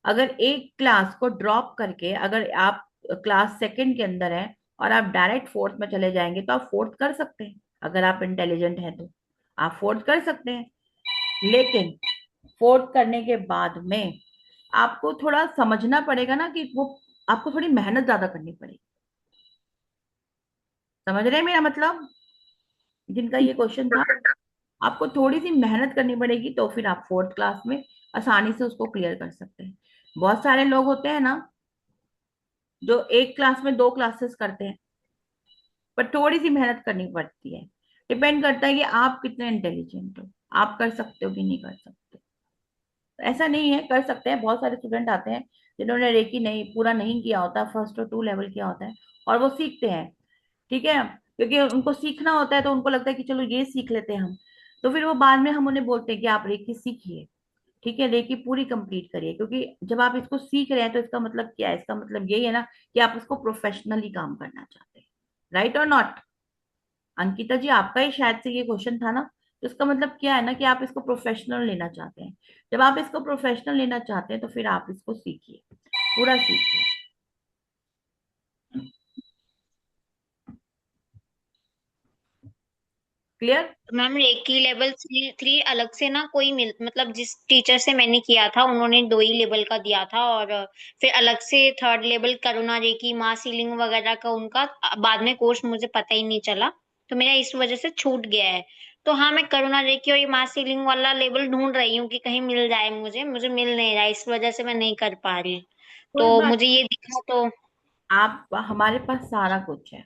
अगर एक क्लास को ड्रॉप करके, अगर आप क्लास सेकंड के अंदर हैं और आप डायरेक्ट फोर्थ में चले जाएंगे तो आप फोर्थ कर सकते हैं। अगर आप इंटेलिजेंट हैं तो आप फोर्थ कर सकते हैं, लेकिन फोर्थ करने के बाद में आपको थोड़ा समझना पड़ेगा ना, कि वो आपको थोड़ी मेहनत ज्यादा करनी पड़ेगी। समझ रहे हैं मेरा मतलब? जिनका ये क्वेश्चन था, आपको थोड़ी सी मेहनत करनी पड़ेगी तो फिर आप फोर्थ क्लास में आसानी से उसको क्लियर कर सकते हैं। बहुत सारे लोग होते हैं ना जो एक क्लास में 2 क्लासेस करते हैं, पर थोड़ी सी मेहनत करनी पड़ती है। डिपेंड करता है कि आप कितने इंटेलिजेंट हो, आप कर सकते हो कि नहीं कर सकते। ऐसा नहीं है, कर सकते हैं। बहुत सारे स्टूडेंट आते हैं जिन्होंने रेकी नहीं पूरा नहीं किया होता, फर्स्ट और 2 लेवल किया होता है, और वो सीखते हैं। ठीक है, क्योंकि उनको सीखना होता है तो उनको लगता है कि चलो ये सीख लेते हैं हम, तो फिर वो बाद में हम उन्हें बोलते हैं कि आप रेकी सीखिए। ठीक है, रेकी पूरी कंप्लीट करिए, क्योंकि जब आप इसको सीख रहे हैं तो इसका मतलब क्या है? इसका मतलब यही है ना कि आप इसको प्रोफेशनली काम करना चाहते हैं। राइट और नॉट? अंकिता जी, आपका ही शायद से ये क्वेश्चन था ना, तो इसका मतलब क्या है ना कि आप इसको प्रोफेशनल लेना चाहते हैं। जब आप इसको प्रोफेशनल लेना चाहते हैं तो फिर आप इसको सीखिए, पूरा सीखिए। क्लियर? मैम रेकी लेवल 3 अलग से ना कोई मतलब जिस टीचर से मैंने किया था उन्होंने 2 ही लेवल का दिया था, और फिर अलग से 3rd लेवल करुणा रेकी मास हीलिंग वगैरह का उनका बाद में कोर्स मुझे पता ही नहीं चला, तो मेरा इस वजह से छूट गया है। तो हाँ, मैं करुणा रेकी और ये मास हीलिंग वाला लेवल ढूंढ रही हूँ कि कहीं मिल जाए मुझे मुझे मिल नहीं रहा है, इस वजह से मैं नहीं कर पा रही। कोई तो बात मुझे ये दिखा तो आप हमारे पास सारा कुछ है,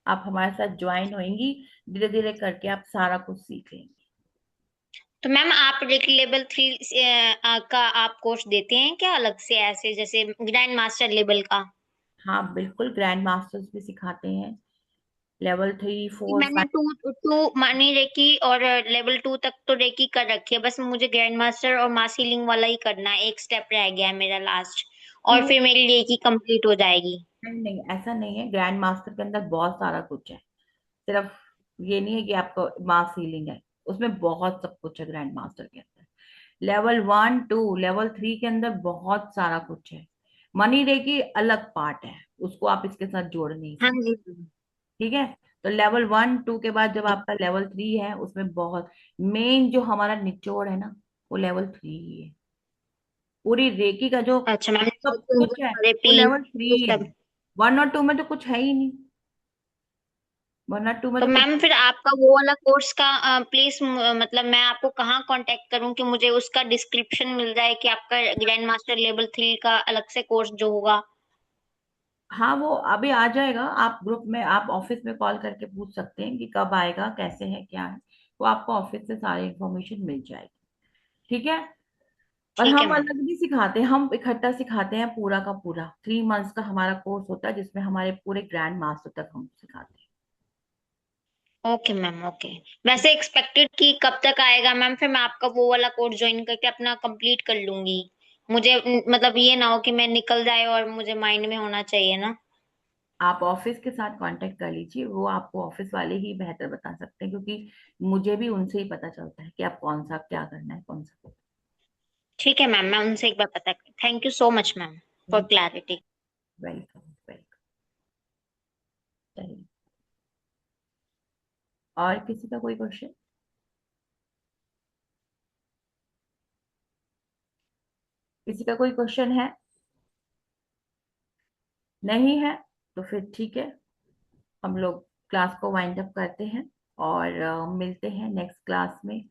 आप हमारे साथ ज्वाइन होंगी, धीरे धीरे करके आप सारा कुछ सीख लेंगे। तो मैम आप रेकी लेवल 3 का आप कोर्स देते हैं क्या अलग से, ऐसे जैसे ग्रैंड मास्टर लेवल का? हाँ बिल्कुल, ग्रैंड मास्टर्स भी सिखाते हैं, लेवल 3 4 मैंने 5। टू मानी रेकी और लेवल 2 तक तो रेकी कर रखी है, बस मुझे ग्रैंड मास्टर और मास हीलिंग वाला ही करना है, एक स्टेप रह गया है मेरा लास्ट, और फिर मेरी रेकी कंप्लीट हो जाएगी। नहीं नहीं, ऐसा नहीं है, ग्रैंड मास्टर के अंदर बहुत सारा कुछ है। सिर्फ ये नहीं है कि आपको मास हीलिंग है, उसमें बहुत सब कुछ है ग्रैंड मास्टर के अंदर। लेवल 1 2 लेवल 3 के अंदर बहुत सारा कुछ है। मनी रे की अलग पार्ट है, उसको आप इसके साथ जोड़ नहीं हाँ सकते। जी। ठीक है, तो लेवल 1 2 के बाद जब आपका लेवल 3 है, उसमें बहुत मेन जो हमारा निचोड़ है ना, वो लेवल 3 ही है। पूरी रेकी का जो अच्छा मैम, सब कुछ है वो लेवल 3 ये ही सब। है। 1 और 2 में तो कुछ है ही नहीं, 1 और 2 में तो तो कुछ। मैम फिर आपका वो वाला कोर्स का प्लीज मतलब मैं आपको कहाँ कांटेक्ट करूँ कि मुझे उसका डिस्क्रिप्शन मिल जाए कि आपका ग्रैंड मास्टर लेवल 3 का अलग से कोर्स जो होगा? हाँ वो अभी आ जाएगा, आप ग्रुप में, आप ऑफिस में कॉल करके पूछ सकते हैं कि कब आएगा, कैसे है, क्या है, वो आपको ऑफिस से सारी इंफॉर्मेशन मिल जाएगी। ठीक है, और ठीक है हम मैम। अलग नहीं सिखाते, हम इकट्ठा सिखाते हैं, पूरा का पूरा 3 मंथ्स का हमारा कोर्स होता है, जिसमें हमारे पूरे ग्रैंड मास्टर तक हम सिखाते हैं। Okay ma'am, okay. वैसे एक्सपेक्टेड कि कब तक आएगा मैम, फिर मैं आपका वो वाला कोर्स ज्वाइन करके अपना कंप्लीट कर लूंगी। मुझे मतलब ये ना हो कि मैं निकल जाए और मुझे माइंड में होना चाहिए ना। आप ऑफिस के साथ कांटेक्ट कर लीजिए, वो आपको ऑफिस वाले ही बेहतर बता सकते हैं, क्योंकि मुझे भी उनसे ही पता चलता है कि आप कौन सा क्या करना है, कौन सा। ठीक है मैम, मैं उनसे एक बार पता कर। Thank you so much ma'am for clarity. Welcome welcome. चलिए, और किसी का कोई क्वेश्चन? किसी का कोई क्वेश्चन है? नहीं है तो फिर ठीक है, हम लोग क्लास को वाइंड अप करते हैं, और मिलते हैं नेक्स्ट क्लास में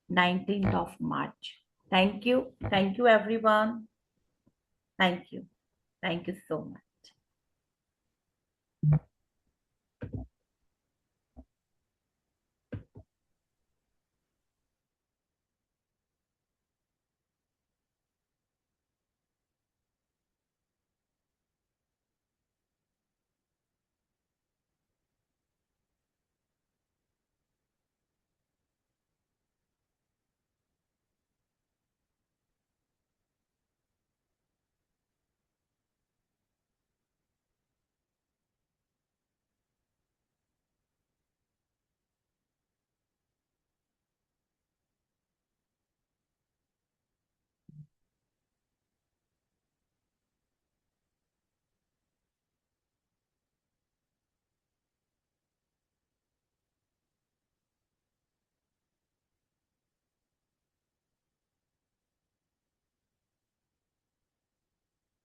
19 मार्च। Thank you everyone, thank you, thank you so much. है।